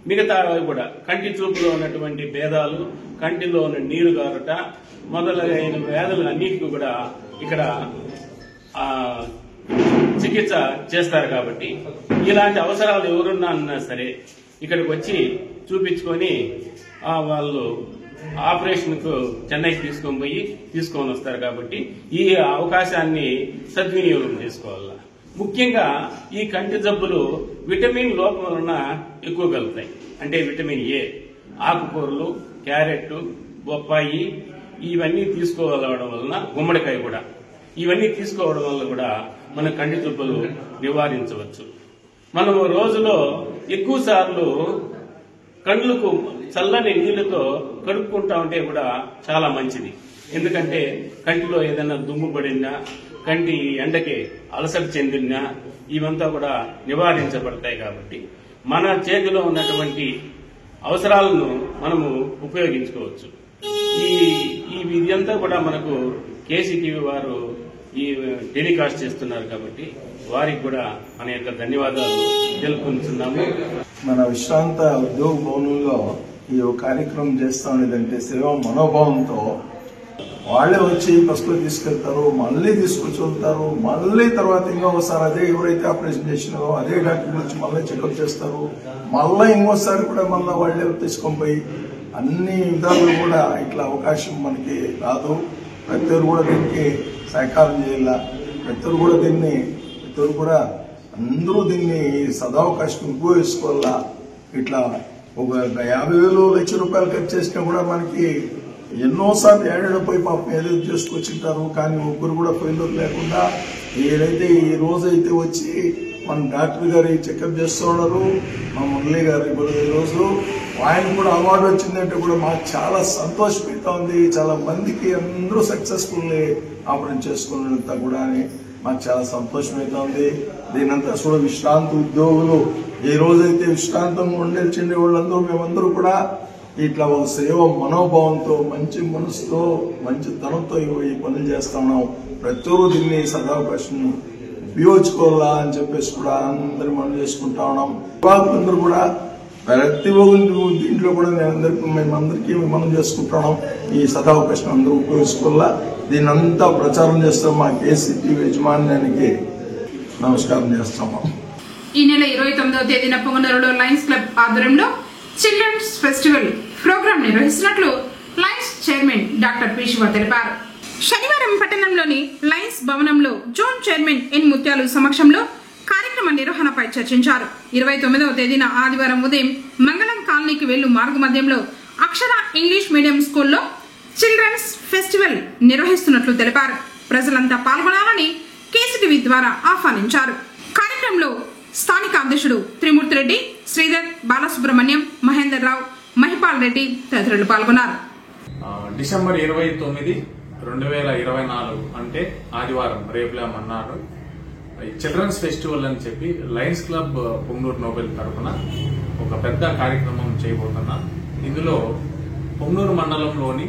Speaker 11: మిగతా కూడా కంటి చూపులో ఉన్నటువంటి భేదాలు, కంటిలో ఉన్న నీరు గారుట మొదలైన వ్యాధులు అన్నిటికీ కూడా ఇక్కడ చికిత్స చేస్తారు. కాబట్టి ఇలాంటి అవసరాలు ఎవరున్నా సరే ఇక్కడికి వచ్చి చూపించుకొని వాళ్ళు ఆపరేషన్ కు చెన్నైకి తీసుకొని వస్తారు. కాబట్టి ఈ అవకాశాన్ని సద్వినియోగం చేసుకోవాలి. ముఖ్యంగా ఈ కంటి జబ్బులు విటమిన్ లోపం వలన ఎక్కువ కలుగుతాయి. అంటే విటమిన్ ఏ, ఆకుకూరలు, క్యారెట్, బొప్పాయి ఇవన్నీ తీసుకోవడం వలన, గుమ్మడికాయ కూడా ఇవన్నీ తీసుకోవడం వల్ల కూడా మన కంటి జబ్బులు నివారించవచ్చు. మనం రోజులో ఎక్కువ సార్లు కళ్ళకు చల్లని నీళ్లతో కడుక్కుంటా ఉంటే కూడా చాలా మంచిది. ఎందుకంటే కంటిలో ఏదైనా దుమ్ము పడినా, కంటి ఎండకి అలసట చెందినా ఇవంతా కూడా నివారించబడతాయి. కాబట్టి మన చేతిలో ఉన్నటువంటి అవసరాలను మనము ఉపయోగించుకోవచ్చు. ఇదంతా కూడా మనకు కేసీటీవీ వారు ఈ టెలికాస్ట్ చేస్తున్నారు కాబట్టి వారికి కూడా మన యొక్క ధన్యవాదాలు తెలుపుకుంటున్నాము.
Speaker 12: మన విశ్రాంత ఉద్యోగ భవనంలో ఈ కార్యక్రమం చేస్తా ఉండేదంటే సేవా మనోభావంతో వాళ్ళే వచ్చి ఫస్ట్లో తీసుకెళ్తారు, మళ్ళీ తీసుకొచ్చి వెళ్తారు, మళ్ళీ తర్వాత ఇంకొకసారి అదే ఎవరైతే ఆపరేషన్ చేసినారో అదే డాక్టర్ వచ్చి మళ్ళీ చెకప్ చేస్తారు, మళ్ళీ ఇంకోసారి కూడా మళ్ళీ వాళ్ళే తీసుకొని పోయి అన్ని విధాలు కూడా ఇట్లా అవకాశం మనకి రాదు. ప్రతి ఒక్కరు కూడా దీనికి సహకారం చేయాల, ప్రతి ఒక్కరు కూడా అందరూ దీన్ని సదావకాశం ఉపయోగించుకోవాలా. ఇట్లా ఒక 50,000 లక్ష రూపాయలు ఖర్చు చేసినా కూడా మనకి ఎన్నోసార్లు ఏడాడిపోయి పాపం ఏదో చేసుకొచ్చింటారు. కానీ ఒక్కరు కూడా ఫెయిల్యూర్ లేకుండా ఏదైతే ఈ రోజైతే వచ్చి మన డాక్టర్ గారు చెకప్ చేస్తూ ఉన్నారు, మా మురళీ గారు ఇప్పుడు ఈ రోజు ఆయన కూడా అవార్డు వచ్చిందంటే కూడా మాకు చాలా సంతోషమైతా ఉంది. చాలా మందికి అందరూ సక్సెస్ఫుల్ ఆపరేషన్ చేసుకున్నంత కూడా అని మాకు చాలా సంతోషమైతా ఉంది. దీనంతా కూడా విశ్రాంతి ఉద్యోగులు ఏ రోజైతే విశ్రాంతంగా ఉండేల్చిండే వాళ్ళందరూ మేమందరూ కూడా ఇట్లా ఒక సేవ మనోభావంతో మంచి మనసుతో మంచి తనంతో ఈ పనులు చేస్తా ఉన్నాం. ప్రతి ఒక్కరూ దీన్ని సదావకాశం ఉపయోగించుకోవాలా అని చెప్పేసి కూడా అందరూ మనం చేసుకుంటా ఉన్నాం. అందరూ కూడా ప్రతి ఒక్క దీంట్లో కూడా మేమందరికీ మనం చేసుకుంటున్నాం. ఈ సదావకాశం అందరూ ఉపయోగించుకోవాలా. దీని అంతా ప్రచారం చేస్తాం. మా కేసీటీవీ యజమాన్యానికి నమస్కారం చేస్తాము.
Speaker 1: ఈ నెల 29వ తేదీన పొంగనూరులో లయన్స్ క్లబ్ ఆధ్వర్యంలో చిల్డ్రన్స్ ఫెస్టివల్ ప్రోగ్రాం నిర్వహిస్తున్నట్లు Lions chairman doctor P Shiva తెలిపారు. శనివారం పట్టణంలోని లయన్స్ భవనంలో జోన్ చైర్మన్ ఎన్ ముత్యాలు సమక్షంలో కార్యక్రమ నిర్వహణపై చర్చించారు. 29వ తేదీన ఆదివారం ఉదయం మంగళం కాలనీకి వెళ్లు మార్గ మధ్యంలో అక్షర ఇంగ్లీష్ మీడియం స్కూల్లో చిల్డ్రన్స్ ఫెస్టివల్ నిర్వహిస్తున్నట్లు తెలిపారు. ప్రజలంతా పాల్గొనాలని కేసీటీవీ ద్వారా ఆహ్వానించారు. కార్యక్రమంలో స్థానిక అధ్యక్షుడు త్రిమూర్తి రెడ్డి, శ్రీధర్, బాలసుబ్రహ్మణ్యం, మహేందర్ రావు, మహిపాల్ రెడ్డి తదితరులు పాల్గొన్నారు.
Speaker 6: డిసెంబర్ 29, 2024 అంటే ఆదివారం రేపులే అన్నారు చిల్డ్రన్స్ ఫెస్టివల్ అని చెప్పి లయన్స్ క్లబ్ పొంగనూరు నోబెల్ తరఫున ఒక పెద్ద కార్యక్రమం చేయబోతున్నా. ఇందులో పొంగనూరు మండలంలోని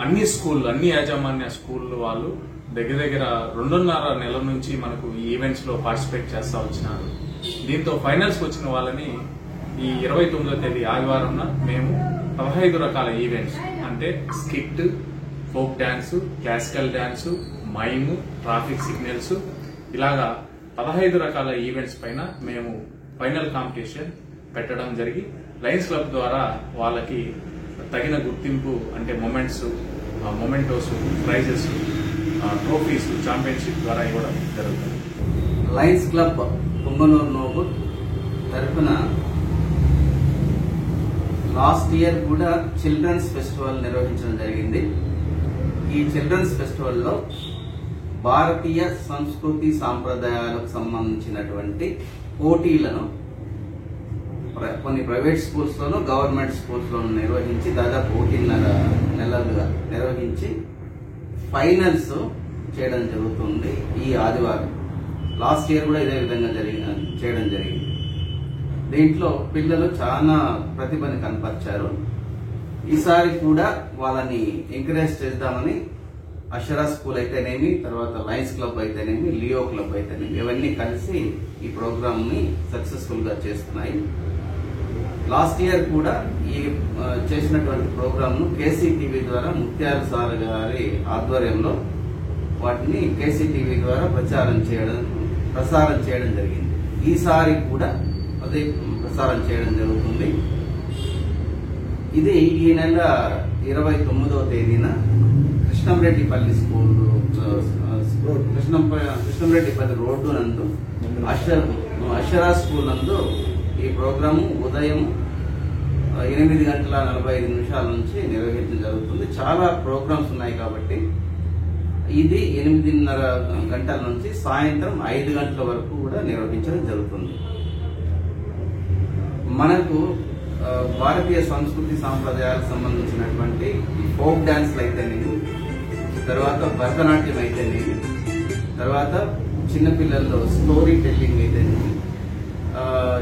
Speaker 6: అన్ని యాజమాన్య స్కూల్ వాళ్ళు దగ్గర 2.5 నెలల నుంచి మనకు ఈ ఈవెంట్స్ లో పార్టిసిపేట్ చేస్తా వచ్చినారు. దీంతో ఫైనల్స్ వచ్చిన వాళ్ళని ఈ 29వ తేదీ ఆదివారం మేము 15 రకాల ఈవెంట్స్ అంటే skit, folk dance, classical dance, mime, traffic signals ఇలాగా 15 రకాల ఈవెంట్స్ పైన మేము ఫైనల్ కాంపిటీషన్ పెట్టడం జరిగి లయన్స్ క్లబ్ ద్వారా వాళ్ళకి తగిన గుర్తింపు అంటే మొమెంటోస్, ప్రైజెస్, ట్రోఫీస్, ఛాంపియన్షిప్ ద్వారా ఇవ్వడం జరుగుతుంది.
Speaker 8: లయన్స్ క్లబ్ పొంగనూరు నోబుల్ తరఫున లాస్ట్ ఇయర్ కూడా చిల్డ్రన్స్ ఫెస్టివల్ నిర్వహించడం జరిగింది. ఈ చిల్డ్రన్స్ ఫెస్టివల్లో భారతీయ సంస్కృతి సాంప్రదాయాలకు సంబంధించినటువంటి పోటీలను కొన్ని ప్రైవేట్ స్కూల్స్ లోను, గవర్నమెంట్ స్కూల్స్ లోను నిర్వహించి దాదాపు 1.5 నెలలుగా నిర్వహించి ఫైనల్స్ చేయడం జరుగుతుంది. ఈ ఆదివారం లాస్ట్ ఇయర్ కూడా ఇదే విధంగా చేయడం జరిగింది. దీంట్లో పిల్లలు చాలా ప్రతిభని కనపరిచారు. ఈసారి కూడా వాళ్ళని ఎంకరేజ్ చేద్దామని అక్షరా స్కూల్ అయితేనేమి, తర్వాత లయన్స్ క్లబ్ అయితేనేమి, లియో క్లబ్ అయితేనేమి ఇవన్నీ కలిసి ఈ ప్రోగ్రామ్ ని సక్సెస్ఫుల్ గా చేస్తున్నాయి. లాస్ట్ ఇయర్ కూడా ఈ చేసినటువంటి ప్రోగ్రామ్ ను కేసీటీవీ ద్వారా ముత్యాల సార్ గారి ఆధ్వర్యంలో వాటిని కేసీటీవీ ద్వారా ప్రసారం చేయడం జరిగింది. ఈసారి కూడా అదే ప్రసారం చేయడం జరుగుతుంది. ఇది ఈ నెల 29వ తేదీన కృష్ణంరెడ్డిపల్లి స్కూల్ కృష్ణంరెడ్డిపల్లి రోడ్డు నందు అక్షరా స్కూల్ నందు ఈ ప్రోగ్రాము ఉదయం 8:45 నుంచి నిర్వహించడం జరుగుతుంది. చాలా ప్రోగ్రామ్స్ ఉన్నాయి కాబట్టి ఇది 8:30 గంటల నుంచి సాయంత్రం 5 గంటల వరకు కూడా నిర్వహించడం జరుగుతుంది. మనకు భారతీయ సంస్కృతి సాంప్రదాయాలకు సంబంధించినటువంటి ఫోక్ డాన్స్లు అయితేనేమి, తర్వాత భరతనాట్యం అయితేనేమి, తర్వాత చిన్నపిల్లల్లో స్టోరీ టెల్లింగ్ అయితేనేమి,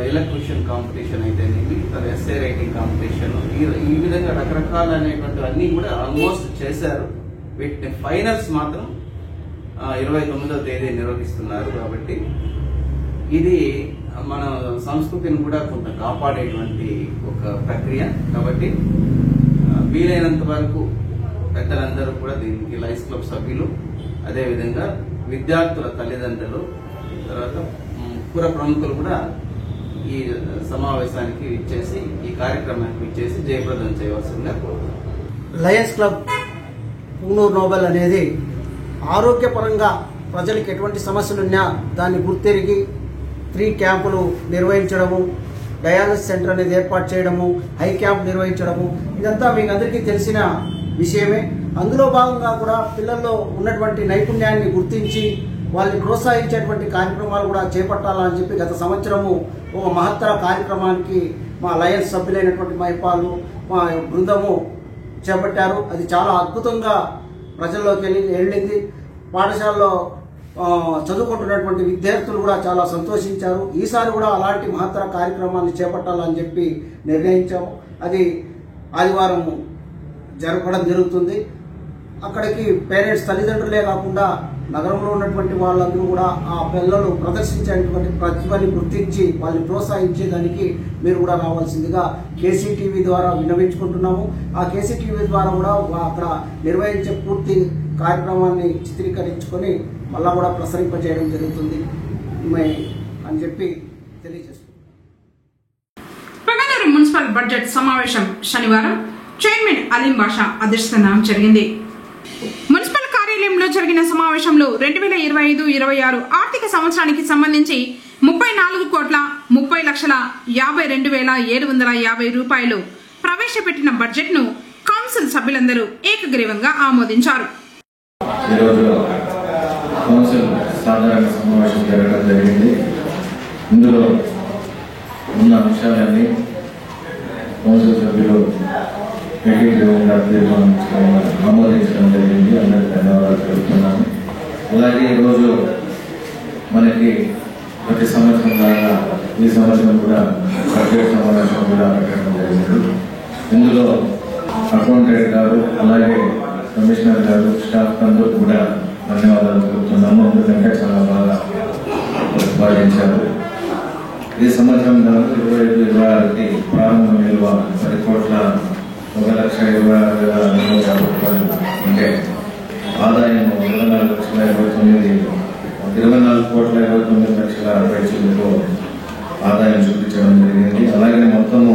Speaker 8: ఎలక్యూషన్ కాంపిటీషన్ అయితేనేమి, ఎస్ఏ రైటింగ్ కాంపిటీషన్, ఈ విధంగా రకరకాలైనటువంటి అన్ని కూడా ఆల్మోస్ట్ చేశారు. వీటిని ఫైనల్స్ మాత్రం 29వ తేదీ నిర్వహిస్తున్నారు. కాబట్టి ఇది మన సంస్కృతిని కూడా కొంత కాపాడేటువంటి ఒక ప్రక్రియ. కాబట్టి వీలైనంత వరకు పెద్దలందరూ కూడా దీనికి లయన్స్ క్లబ్ సభ్యులు, అదేవిధంగా విద్యార్థుల తల్లిదండ్రులు, తర్వాత పుర ప్రముఖులు కూడా ఈ సమావేశానికి ఇచ్చేసి, ఈ కార్యక్రమానికి ఇచ్చేసి జయప్రదం చేయవలసిందిగా కోరుతున్నాను.
Speaker 13: లయన్స్ క్లబ్ పుంగనూరు నోబెల్ అనేది ఆరోగ్యపరంగా ప్రజలకు ఎటువంటి సమస్యలున్నా దాన్ని గుర్తెరిగి ఫ్రీ క్యాంపులు నిర్వహించడము, డయాలసిస్ సెంటర్ అనేది ఏర్పాటు చేయడము, హై క్యాంప్ నిర్వహించడము, ఇదంతా మీకు అందరికీ తెలిసిన విషయమే. అందులో భాగంగా కూడా పిల్లల్లో ఉన్నటువంటి నైపుణ్యాన్ని గుర్తించి వాళ్ళని ప్రోత్సహించేటువంటి కార్యక్రమాలు కూడా చేపట్టాలని చెప్పి గత సంవత్సరము ఒక మహత్తర కార్యక్రమానికి మా లయన్స్ సభ్యులైనటువంటి మైపాలు మా బృందము చేపట్టారు. అది చాలా అద్భుతంగా ప్రజల్లోకి వెళ్ళింది. పాఠశాలలో చదువుకుంటున్నటువంటి విద్యార్థులు కూడా చాలా సంతోషించారు. ఈసారి కూడా అలాంటి మహత్తర కార్యక్రమాన్ని చేపట్టాలని చెప్పి నిర్ణయించాము. అది ఆదివారం జరపడం జరుగుతుంది. అక్కడికి పేరెంట్స్ తల్లిదండ్రులే కాకుండా నగరంలో ఉన్నటువంటి వాళ్ళందరూ కూడా ఆ పిల్లలు ప్రదర్శించేటువంటి ప్రతిభని గుర్తించి వాళ్ళని ప్రోత్సహించేదానికి మీరు కూడా రావాల్సిందిగా కేసీటీవీ ద్వారా విన్నవించుకుంటున్నాము. ఆ కేసీటీవీ ద్వారా కూడా అక్కడ నిర్వహించే పూర్తి కార్యక్రమాన్ని చిత్రీకరించుకొని మళ్ళా కూడా ప్రసరింపజేయడం జరుగుతుంది అని చెప్పి తెలియజేస్తున్నాం.
Speaker 1: పొంగనూరు మున్సిపల్ బడ్జెట్ సమావేశం శనివారం చైర్మన్ అలీం బాషా అధ్యక్షతన జరిగింది. మున్సిపల్ కార్యాలయంలో జరిగిన సమావేశంలో 2025-26 ఆర్థిక సంవత్సరానికి సంబంధించి 34,30,52,750 రూపాయలు ప్రవేశపెట్టిన బడ్జెట్ ను కౌన్సిల్ సభ్యులందరూ ఏకగ్రీవంగా ఆమోదించారు.
Speaker 14: కౌన్సిల్ సాధారణ సమావేశం జరగడం జరిగింది. ఇందులో ఉన్న అంశాలన్నీ కౌన్సిల్ సభ్యులు ఏకీకృతంగా ఆమోదించడం జరిగింది. అందరికీ ధన్యవాదాలు తెలుపుతున్నాను. అలాగే ఈరోజు మనకి ప్రతి సంవత్సరం లాగా ఈ సంవత్సరం కూడా బడ్జెట్ సమావేశం కూడా పెట్టడం జరిగింది. ఇందులో అకౌంటెంట్ గారు, అలాగే కమిషనర్ గారు, స్టాఫ్ అందరూ కూడా ధన్యవాదాలు తెలుపుతున్నాము. ఎందుకంటే చాలా బాగా ప్రతిపాదించారు. ఈ సంవత్సరం 2025-26కి ప్రారంభ విలువ 10,1,26,26,150 రూపాయలు అంటే ఆదాయం 24,29,60,000 ఆదాయం చూపించడం జరిగింది. అలాగే మొత్తము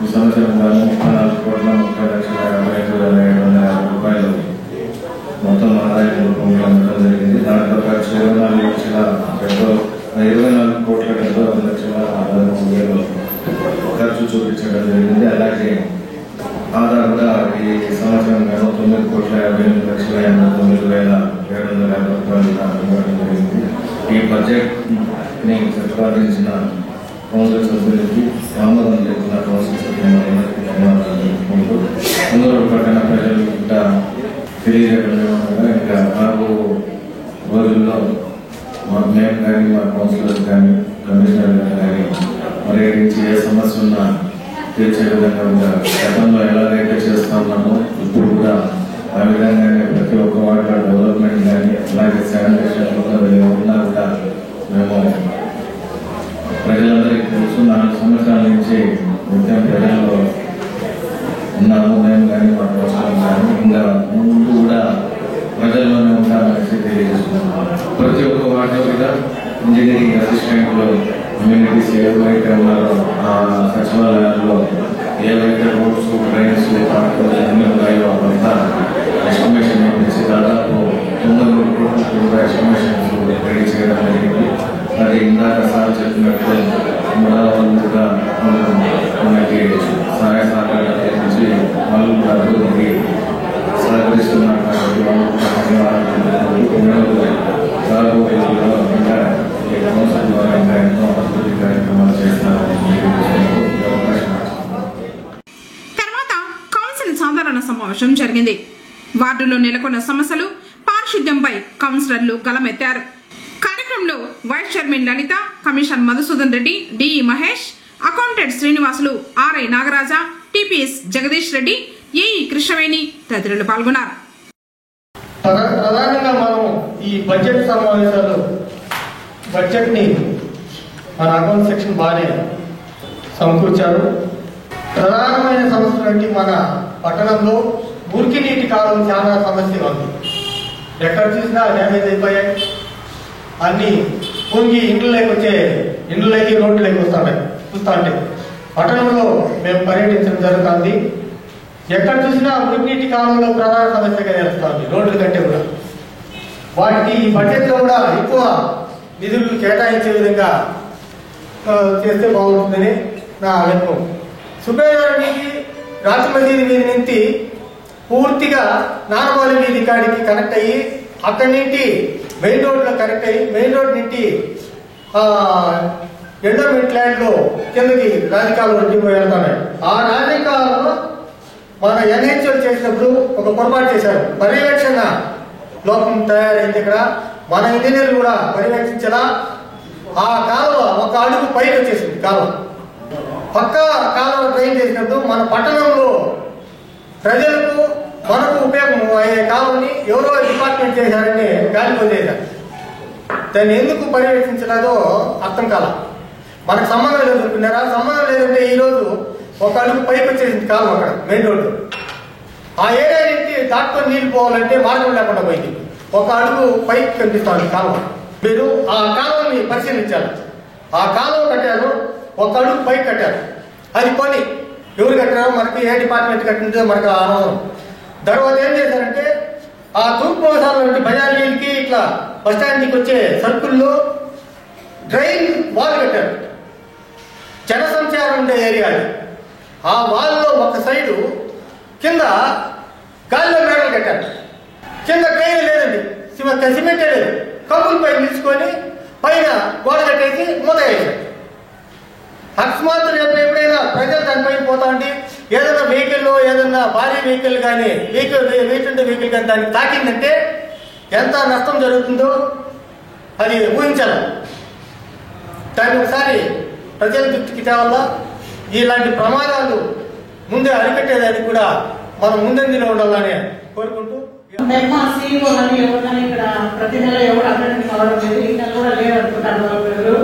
Speaker 14: ఈ సంవత్సరం 34,30,50,750 రూపాయలు మొత్తం ఆదాయం ఉండడం జరిగింది. దాంట్లో ఖర్చు 24,70,00,000 ఖర్చు చూపించడం జరిగింది. అలాగే ఆధార్ కూడా ఈ సంవత్సరం 9,58,89,750 రూపాయలు ఇవ్వడం జరిగింది. ఈ బడ్జెట్ ని ప్రతిపాదించిన కౌన్సిల్ సభ్యులకి, ఆమోదం చేసిన కౌన్సిల్ సభ్యులందరికీ ధన్యవాదాలు తెలుపుకుంటూ అందరూ పట్టణ ప్రజలు ఇంకా తెలియజేయడం ఇంకా రాబో రోజుల్లో మేము కానీ మా కౌన్సిలర్స్ కానీ కమిషనర్ కానీ పర్యటించి ఏ సమస్య ఉన్నా తీర్చే విధంగా గతంలో ఎలాగైతే చేస్తా ఉన్నామో ఇప్పుడు కూడా ఆ విధంగానే ప్రతి ఒక్క వార్డులో డెవలప్మెంట్ కానీ అలాగే శానిటేషన్ ఉన్నా కూడా మేము ప్రజలందరికీ తెలుసు. 4 సంవత్సరాల నుంచి నిత్యం ప్రజల్లో ఉన్నాము. మేము కానీ మా కౌన్సిలర్ కానీ ఇంకా ముందు కూడా ప్రజల్లోనే ఉంటామనేసి తెలియజేస్తున్నాము. ప్రతి ఒక్క వార్డు కూడా ఇంజనీరింగ్ అసిస్టెంట్లు, కమ్యూనిటీస్ ఏవైతే ఉన్నారో ఆ సచివాలయాల్లో ఏవైతే రోడ్స్, డ్రైన్స్, పార్కులు అన్నీ ఉన్నాయో అవంతా ఎస్టిమేషన్ వేయించి దాదాపు 900 కోట్ల ఎస్టిమేషన్స్ రెడీ చేయడం జరిగింది. అది ఇందాక సార్ చెప్పినట్టు కూడా మనకి సహాయ సహకారాలు అందించి వాళ్ళు కూడా అభివృద్ధికి సహకరిస్తున్నారు. కాబట్టి వాళ్ళు కౌన్సిల్ ద్వారా ఇంకా ఎన్నో అభివృద్ధి కార్యక్రమాలు చేస్తున్నారని
Speaker 1: తర్వాత కౌన్సిల్ సాధారణ సమావేశం జరిగింది. వార్డులో నెలకొన్న సమస్యలు, పారిశుద్ధ్యంపై కౌన్సిలర్లు గలమెత్తారు. కార్యక్రమంలో vice chairman Lalitha, commission Madhusudan Reddy, DE Mahesh, accountant Srinivasulu, RI Nagaraja, TPS Jagadish Reddy, AE Krishnaveni తదితరులు పాల్గొన్నారు.
Speaker 15: ప్రధానంగా మనం ఈ బడ్జెట్ సమావేశాలు బడ్జెట్ ని మన అకౌంట్ సెక్షన్ బాగానే సమకూర్చారు. ప్రధానమైన సమస్యలు అంటే మన పట్టణంలో మురికి నీటి కాలం చాలా సమస్య ఉంది. ఎక్కడ చూసినా డ్యామేజ్ అయిపోయాయి, అన్ని పొంగి ఇండ్లలోకి రోడ్లకి వస్తా ఉంటాయి. పట్టణంలో మేము పర్యటించడం జరుగుతుంది. ఎక్కడ చూసినా మురికి నీటి కాలంలో ప్రధాన సమస్యగా నిలుస్తుంది, రోడ్ల కంటే కూడా. వాటికి ఈ బడ్జెట్ లో కూడా ఎక్కువ నిధులు కేటాయించే విధంగా చేస్తే బాగుంటుందని నా అభిప్రాయం. సుబ్బయ్య వీధి, రాజమసీది వీధి నుంచి పూర్తిగా నానవాళ్ళ వీధి కాడికి కనెక్ట్ అయ్యి, అక్కడి నుండి మెయిన్ రోడ్లో కనెక్ట్ అయ్యి, మెయిన్ రోడ్ నుండి ఎండోమెంట్ ల్యాండ్ లో కిందకి రాజకాలంలో వెళ్తున్నాయి. ఆ రాజకాలంలో మన ఎన్హెచ్ఎల్ చేసినప్పుడు ఒక పొరపాటు చేశారు. పర్యవేక్షణ లోపం తయారైంది. ఇక్కడ మన ఇంజనీర్లు కూడా పర్యవేక్షించలా. ఆ కాలువ ఒక అడుగు పైకి వచ్చేసింది. కాలువ పక్క కాలువ డ్రైన్ చేసినప్పుడు మన పట్టణంలో ప్రజలకు మనకు ఉపయోగం అయ్యే కాలువని ఎవరో డిపార్ట్మెంట్ చేశారని గాలిలో చేశారు. దాన్ని ఎందుకు పర్యవేక్షించలేదో అర్థం కాల. మనకు సంబంధం లేదు అనుకున్నారా? సంబంధం లేదంటే ఈరోజు ఒక అడుగు పైకి వచ్చేసింది కాలువ అక్కడ మెయిన్ రోడ్డు. ఆ ఏరియా నుంచి దాటుకొని నీళ్ళు పోవాలంటే మార్గం లేకుండా పోయింది. ఒక అడుగు పైకి కనిపిస్తుంది కాలువ. మీరు ఆ కాలువని పరిశీలించాలి. ఆ కాలువ కట్టారు, ఒక అడుగు పైకి కట్టారు. అది పని ఎవరు కట్టారో మనకి, ఏ డిపార్ట్మెంట్ కట్టిందో మనకు అనవసరం. తర్వాత ఏం చేశారంటే ఆ తూర్పు మోసాల నుండి బజార్కి ఇట్లా బస్టాండ్కి వచ్చే సర్కుల్లో డ్రైన్ వాల్ కట్టారు. జన సంచారం ఉండే ఏరియా. ఆ వాల్లో ఒక సైడు కింద గాలిలో మేడలు కట్టారు. కింద డ్రైన్ లేదండి, సిమెంటే లేదు. కప్పుల పై నిలుచుకొని పైన గోడ కట్టేసి మూత వేసారు. అకస్మాత్తు ఎప్పుడైనా ప్రజలు దానిపైన పోతా ఉంటే ఏదైనా వెహికల్, ఏదైనా భారీ వెహికల్ కానీ వెహికల్ కానీ దాన్ని తాకిందంటే ఎంత నష్టం జరుగుతుందో అది ఊహించాలి. దాన్ని ఒకసారి ప్రజల దృష్టికి తేవాలా. ఇలాంటి ప్రమాదాలు ముందే అరికట్టేదానికి కూడా మనం ముందంజలో ఉండాలని కోరుకుంటూ,
Speaker 16: ఇక్కడ ప్రతి నెల ఎవరు అటెండ్ కావడం లేదు. ఈ నెల కూడా లేరు అనుకుంటారు వాళ్ళు.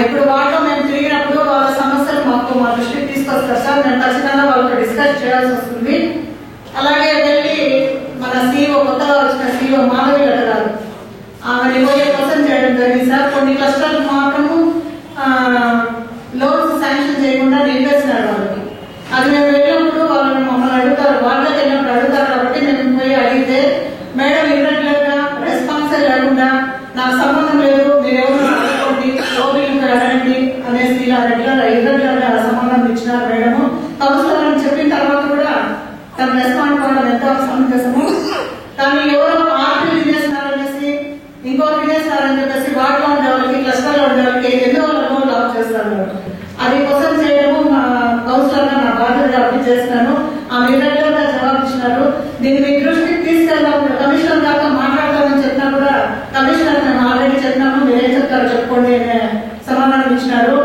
Speaker 16: ఇప్పుడు వాళ్ళు మేము తిరిగినప్పుడు వాళ్ళ సమస్యలు మా దృష్టికి తీసుకొస్తారు సార్. మేము ఖచ్చితంగా వాళ్ళతో డిస్కస్ చేయాల్సి వస్తుంది. అలాగే వెళ్ళి మన సీఓ, కొత్తగా వచ్చిన సీఓ మాధవి గారు ఆమె నెగోషియేషన్ చేయడం జరిగింది సార్. కొన్ని క్లస్టర్లు మాత్రము లోన్స్ శాంక్షన్ చేయకుండా నిలిపేసినారు వాళ్ళకి. అది మేము వెళ్ళినప్పుడు వాళ్ళు మమ్మల్ని అడుగుతారు, వాళ్ళకి వెళ్ళినప్పుడు అడుగుతారు. కాబట్టి మేము పోయి అడిగితే మేడం ఇర్రెగ్యులర్ గా రెస్పాన్సే లేకుండా నాకు సంబంధం లేదు, మీరు ఎవరు అనుకోండి, లోపలికి అడగండి అనేసి ఇలా ఇర్రెగ్యులర్ గా సంబంధం ఇచ్చినారు మేడము. కౌన్సిలర్ అని చెప్పిన తర్వాత కూడా తను రెస్పాండ్ కావడం ఎంతో సమంజసము. కానీ ఎవరో ఆర్పీ తినేస్తున్నారనేసి, ఇంకోటి తినేస్తున్నారని చెప్పేసి వార్డులో ఉండే వాళ్ళకి, క్లస్టర్లో ఉండే వాళ్ళకి ఎన్నో లోన్ లాక్ చేస్తారు. అది కోసం చేయడము కౌన్సిలర్ గా నా బాధ్యతగా అప్పీల్ చేస్తున్నాను. ఆమె ఇర్రెగ్యులర్ గా జవాబు ఇచ్చినారు. దీన్ని మీ దృష్టికి తీసుకెళ్ళినప్పుడు కమిషనర్ దాకా మాట్లాడతామని చెప్పినా కూడా కమిషనర్ మేము ఆల్రెడీ చెప్పినాము, మీరేం చెప్తారో చెప్పుకోండి అనే సమాధానం ఇచ్చినారు.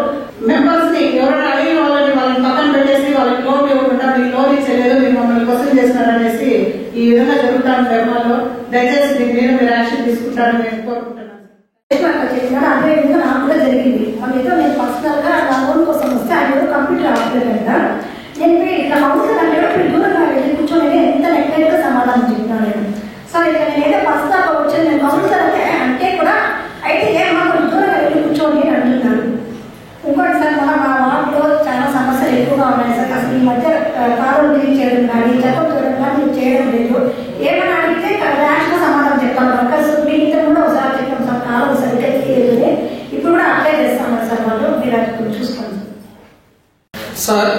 Speaker 16: మెంబర్స్ ని ఎవరైనా అడిగిన వాళ్ళని పక్కన పెట్టేసి వాళ్ళకి లోన్ ఇవ్వకుండా మీకు లోన్ ఇచ్చలేదు, మీరు మమ్మల్ని క్వశ్చన్ చేస్తున్నారనేసి ఈ విధంగా జరుగుతాను ధర్మాల్లో. దయచేసి దీని మీద మీరు యాక్షన్ తీసుకుంటారని నేను కోరుకుంటున్నాను.
Speaker 17: అదే విధంగా నాకు కూడా జరిగింది. ఏదో నేను పర్సనల్ గా నా లోన్ కోసం వస్తే ఆయన ఏదో కంప్యూటర్ రావట్లేదు కదా, నేను ఇట్లా కౌన్సిలర్ అంటే ఇప్పుడు దూరంగా వెళ్ళి కూర్చొని ఎంత నెట్ గా సమాధానం చెప్తున్నాను నేను. సో ఇక నేనైతే పర్సనల్ గా వచ్చేది నేను కౌన్సిలర్ అంటే కూడా అయితే ఏమన్నా కొంచెం దూరంగా వెళ్ళి కూర్చోండి అని అంటున్నాను. ఇంకోటి సార్, మన మా వార్డులో చాలా సమస్యలు ఎక్కువగా ఉన్నాయి సార్. అసలు ఈ మధ్య కాలువలు క్లీన్ చేయడం కానీ, చెత్త చూడడం కానీ చేయడం లేదు. ఏమైనా అడిగితే ర్యాష్ గా సమాధానం చెప్తాను. వర్కర్స్ మీ ఇంట్లో కూడా ఒకసారి చెప్పాం సార్, కాలువ సరిగ్గా తీయలేదు. ఇప్పుడు కూడా అప్లై చేస్తాం సార్ వాళ్ళు, మీరు అది చూసుకోండి
Speaker 10: సార్.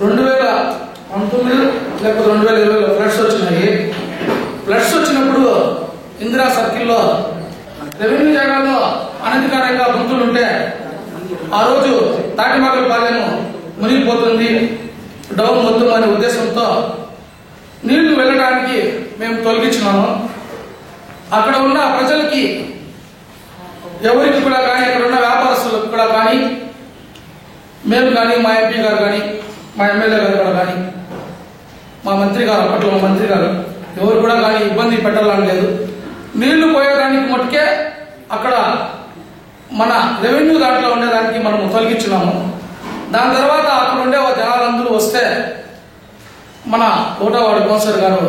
Speaker 10: 2019 లేకపోతే 2020లో ఫ్లడ్స్ వచ్చినాయి. ఫ్లడ్స్ వచ్చినప్పుడు ఇందిరా సర్కిల్లో రెవెన్యూ జాగాలో అనధికారికంగా గుంతులు ఉంటే ఆ రోజు తాటిమాకుల పాలెము మునిగిపోతుంది, డౌన్ మొత్తం అనే ఉద్దేశంతో నీళ్లు వెళ్ళడానికి మేము తొలగించినాము. అక్కడ ఉన్న ప్రజలకి ఎవరికి కూడా కానీ, ఇక్కడ ఉన్న వ్యాపారస్తులకు కూడా కానీ, మేము కానీ, మా ఎంపీ గారు కానీ, మా ఎమ్మెల్యే గారు కూడా కానీ, మా మంత్రి గారు అప్పట్లో మా మంత్రి గారు ఎవరు కూడా కానీ ఇబ్బంది పెట్టాలని లేదు. నీళ్లు పోయడానికి మటుకే అక్కడ మన రెవెన్యూ దాంట్లో ఉండేదానికి మనము తొలగించినాము. దాని తర్వాత అక్కడ ఉండే జనాలందరూ వస్తే మన కోటవాడు కౌన్సిలర్ గారు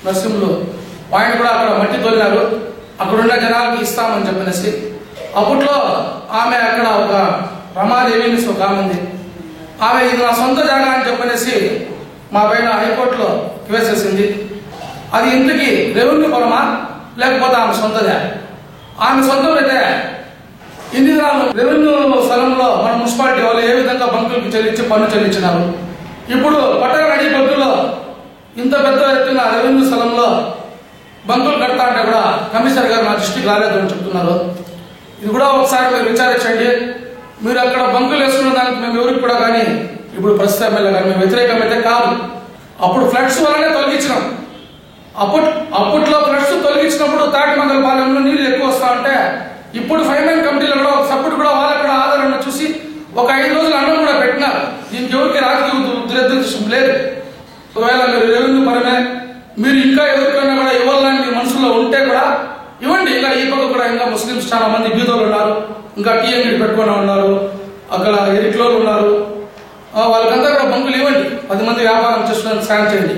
Speaker 10: నరసింహులు ఆయన కూడా అక్కడ మట్టి తొలినారు. అక్కడ ఉండే జనాలకి ఇస్తామని చెప్పినేసి అప్పట్లో ఆమె అక్కడ ఒక రమాదేవి ఒక ఆమె ఉంది. ఆమె ఇది నా సొంత జాగా అని చెప్పనేసి మా పైన హైకోర్టులో కేసు వేసింది. అది ఇంటికి రెవెన్యూ పరమా లేకపోతే ఆమె సొంతదే? ఆమె సొంతం అయితే ఇన్ని దినాలు రెవెన్యూ స్థలంలో మన మున్సిపాలిటీ వాళ్ళు ఏ విధంగా బంకులకు చెల్లించి పన్ను చెల్లించినారు. ఇప్పుడు పట్టణ నడి బంకులో ఇంత పెద్ద ఎత్తున రెవెన్యూ స్థలంలో బంకులు కడతా అంటే కూడా కమిషనర్ గారు నా దృష్టికి రాలేదని చెప్తున్నారు. ఇది కూడా ఒకసారి మీరు విచారించండి. మీరు అక్కడ బంకులు వేసుకున్న దానికి మేము ఎవరికి కూడా కానీ ఇప్పుడు ప్రస్తుత ఎమ్మెల్యే గారు మేము వ్యతిరేకమైతే కాదు. అప్పుడు ఫ్లడ్స్ వల్లనే తొలగించినాం. అప్పట్లో ఫ్లడ్స్ తొలగించినప్పుడు తాటిమంగళపాలెంలో నీళ్లు ఎక్కువ వస్తా ఉంటే ఇప్పుడు ఫైనాన్స్ కమిటీలో కూడా సపోర్ట్ కూడా వాళ్ళకి కూడా ఆధారణ చూసి ఒక 5 రోజులు అన్నం కూడా పెట్టినారు. దీనికి ఎవరికి రాజకీయ దురదృష్టం లేదు. ఒకవేళ మీరు రెవెన్యూ పరమే మీరు ఇంకా ఎవరికైనా కూడా ఇవ్వాలని మీ మనసులో ఉంటే కూడా ఇవ్వండి. ఇలా ఈ పక్క కూడా ఇంకా ముస్లిమ్స్ చాలా మంది బీదోళ్ళు ఉన్నారు, ఇంకా టీ అంగడి పెట్టుకుని ఉన్నారు, అక్కడ ఎరిక్లోలు ఉన్నారు. వాళ్ళకంతా కూడా బంకులు ఇవ్వండి. 10 మంది వ్యాపారం చేసుకోవడానికి సాయం చేయండి.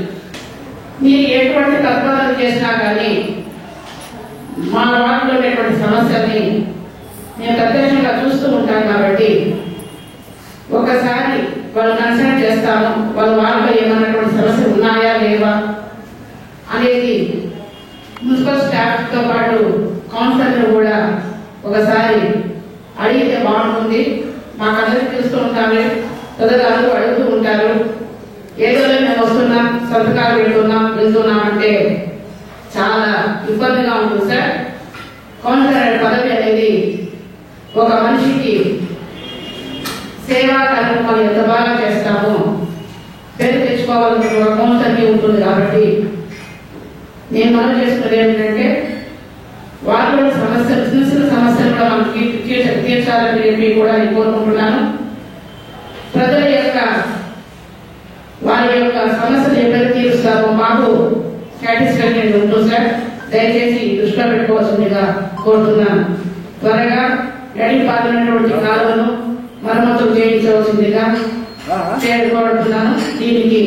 Speaker 18: మీరు ఎటువంటి తత్వాలు చేసినా కానీ మా వార్డులో ఉన్నటువంటి సమస్యల్ని నేను ప్రత్యక్షంగా చూస్తూ ఉంటాను కాబట్టి ఒకసారి వాళ్ళు కన్సల్ట్ చేస్తాను. వాళ్ళ వార్డులో ఏమన్నటువంటి సమస్యలు ఉన్నాయా లేవా అనేది మున్సిపల్ స్టాఫ్ తో పాటు కౌన్సిలర్ కూడా ఒకసారి అడిగితే బాగుంటుంది. మాకందరికి చూస్తూ ఉంటారు, పెద్దగారు అడుగుతూ ఉంటారు. ఏదో మేము వస్తున్నాం, సంతకాలు వెళ్తున్నాం అంటే చాలా ఇబ్బందిగా ఉంటుంది సార్. కౌన్సిలర్ పదవి అనేది ఒక మనిషికి సేవా కార్యక్రమాలు ఎంత బాగా చేస్తామో పేరు తెచ్చుకోవాలని ఒక కౌన్సిలర్కి ఉంటుంది. కాబట్టి నేను మనం చేస్తున్నది ఏమిటంటే వారిలో సమస్యలు, చిన్న చిన్న సమస్యలు కూడా మనం తీర్చాలని చెప్పి కూడా నేను కోరుకుంటున్నాను. ప్రజల యొక్క వారి యొక్క సమస్యలు ఎప్పుడైతే తీరుస్తారో మాకు సాటిస్ఫాక్షన్ ఉంటుంది సార్. దయచేసి దృష్టిలో పెట్టుకోవాల్సిందిగా కోరుతున్నాను. త్వరగా ఎడిపాల్సినటువంటి కాలువను మరమ్మతులు చేయించవలసిందిగా కోరుతున్నాను. దీనికి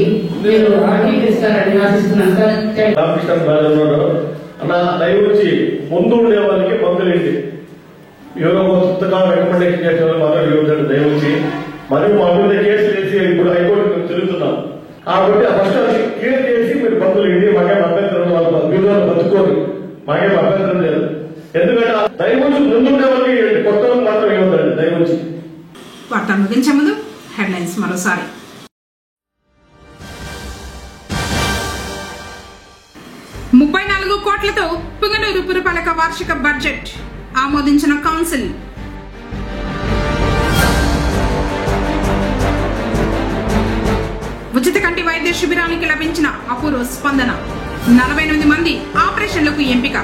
Speaker 18: మీరు అంగీకరిస్తారని ఆశిస్తున్నాను సార్.
Speaker 19: అన్న దయ వచ్చి ముందు ఉండే వాళ్ళకి పంపిణీ ఎవరో కొత్తగా రికమెండేషన్ చేసే వాళ్ళు మాత్రం ఇవ్వదండి దయ వచ్చి. మరియు మా మీద కేసు చేసి ఇప్పుడు హైకోర్టు మేము తిరుగుతున్నాం కాబట్టి ఫస్ట్ అది క్లియర్ చేసి మీరు పంపులు ఇండి మాకేం అభ్యంతరం, వాళ్ళు మీరు బతుకోరు, మాకేం అభ్యంతరం లేదు. ఎందుకంటే దయవుంచి ముందుండే వాళ్ళకి కొత్త మాత్రం ఇవ్వదండి దయవుంచి.
Speaker 1: వార్తలు ముగించే ముందు హెడ్లైన్స్ మరోసారి. 34 కోట్లతో పుంగనూరు పురపాలక వార్షిక బడ్జెట్ ఆమోదించిన కౌన్సిల్. ఉచిత కంటి వైద్య శిబిరానికి లభించిన అపూర్వ స్పందన. 48 మంది ఆపరేషన్లకు ఎంపిక.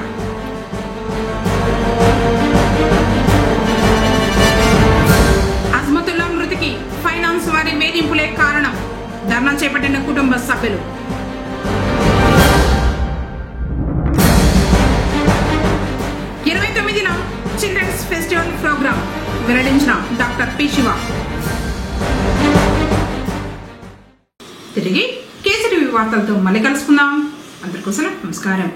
Speaker 1: అజ్మతుల్లా మృతికి ఫైనాన్స్ వారి వేధింపులే కారణం. ధర్నా చేపట్టిన కుటుంబ సభ్యులు. చిల్డ్రన్స్ ఫెస్టివల్ ప్రోగ్రాం వెల్లడించిన డాక్టర్ పి శివ. తిరిగి కేసీటీవీ వార్తలతో మళ్ళీ కలుసుకుందాం. అందరికోసం నమస్కారం.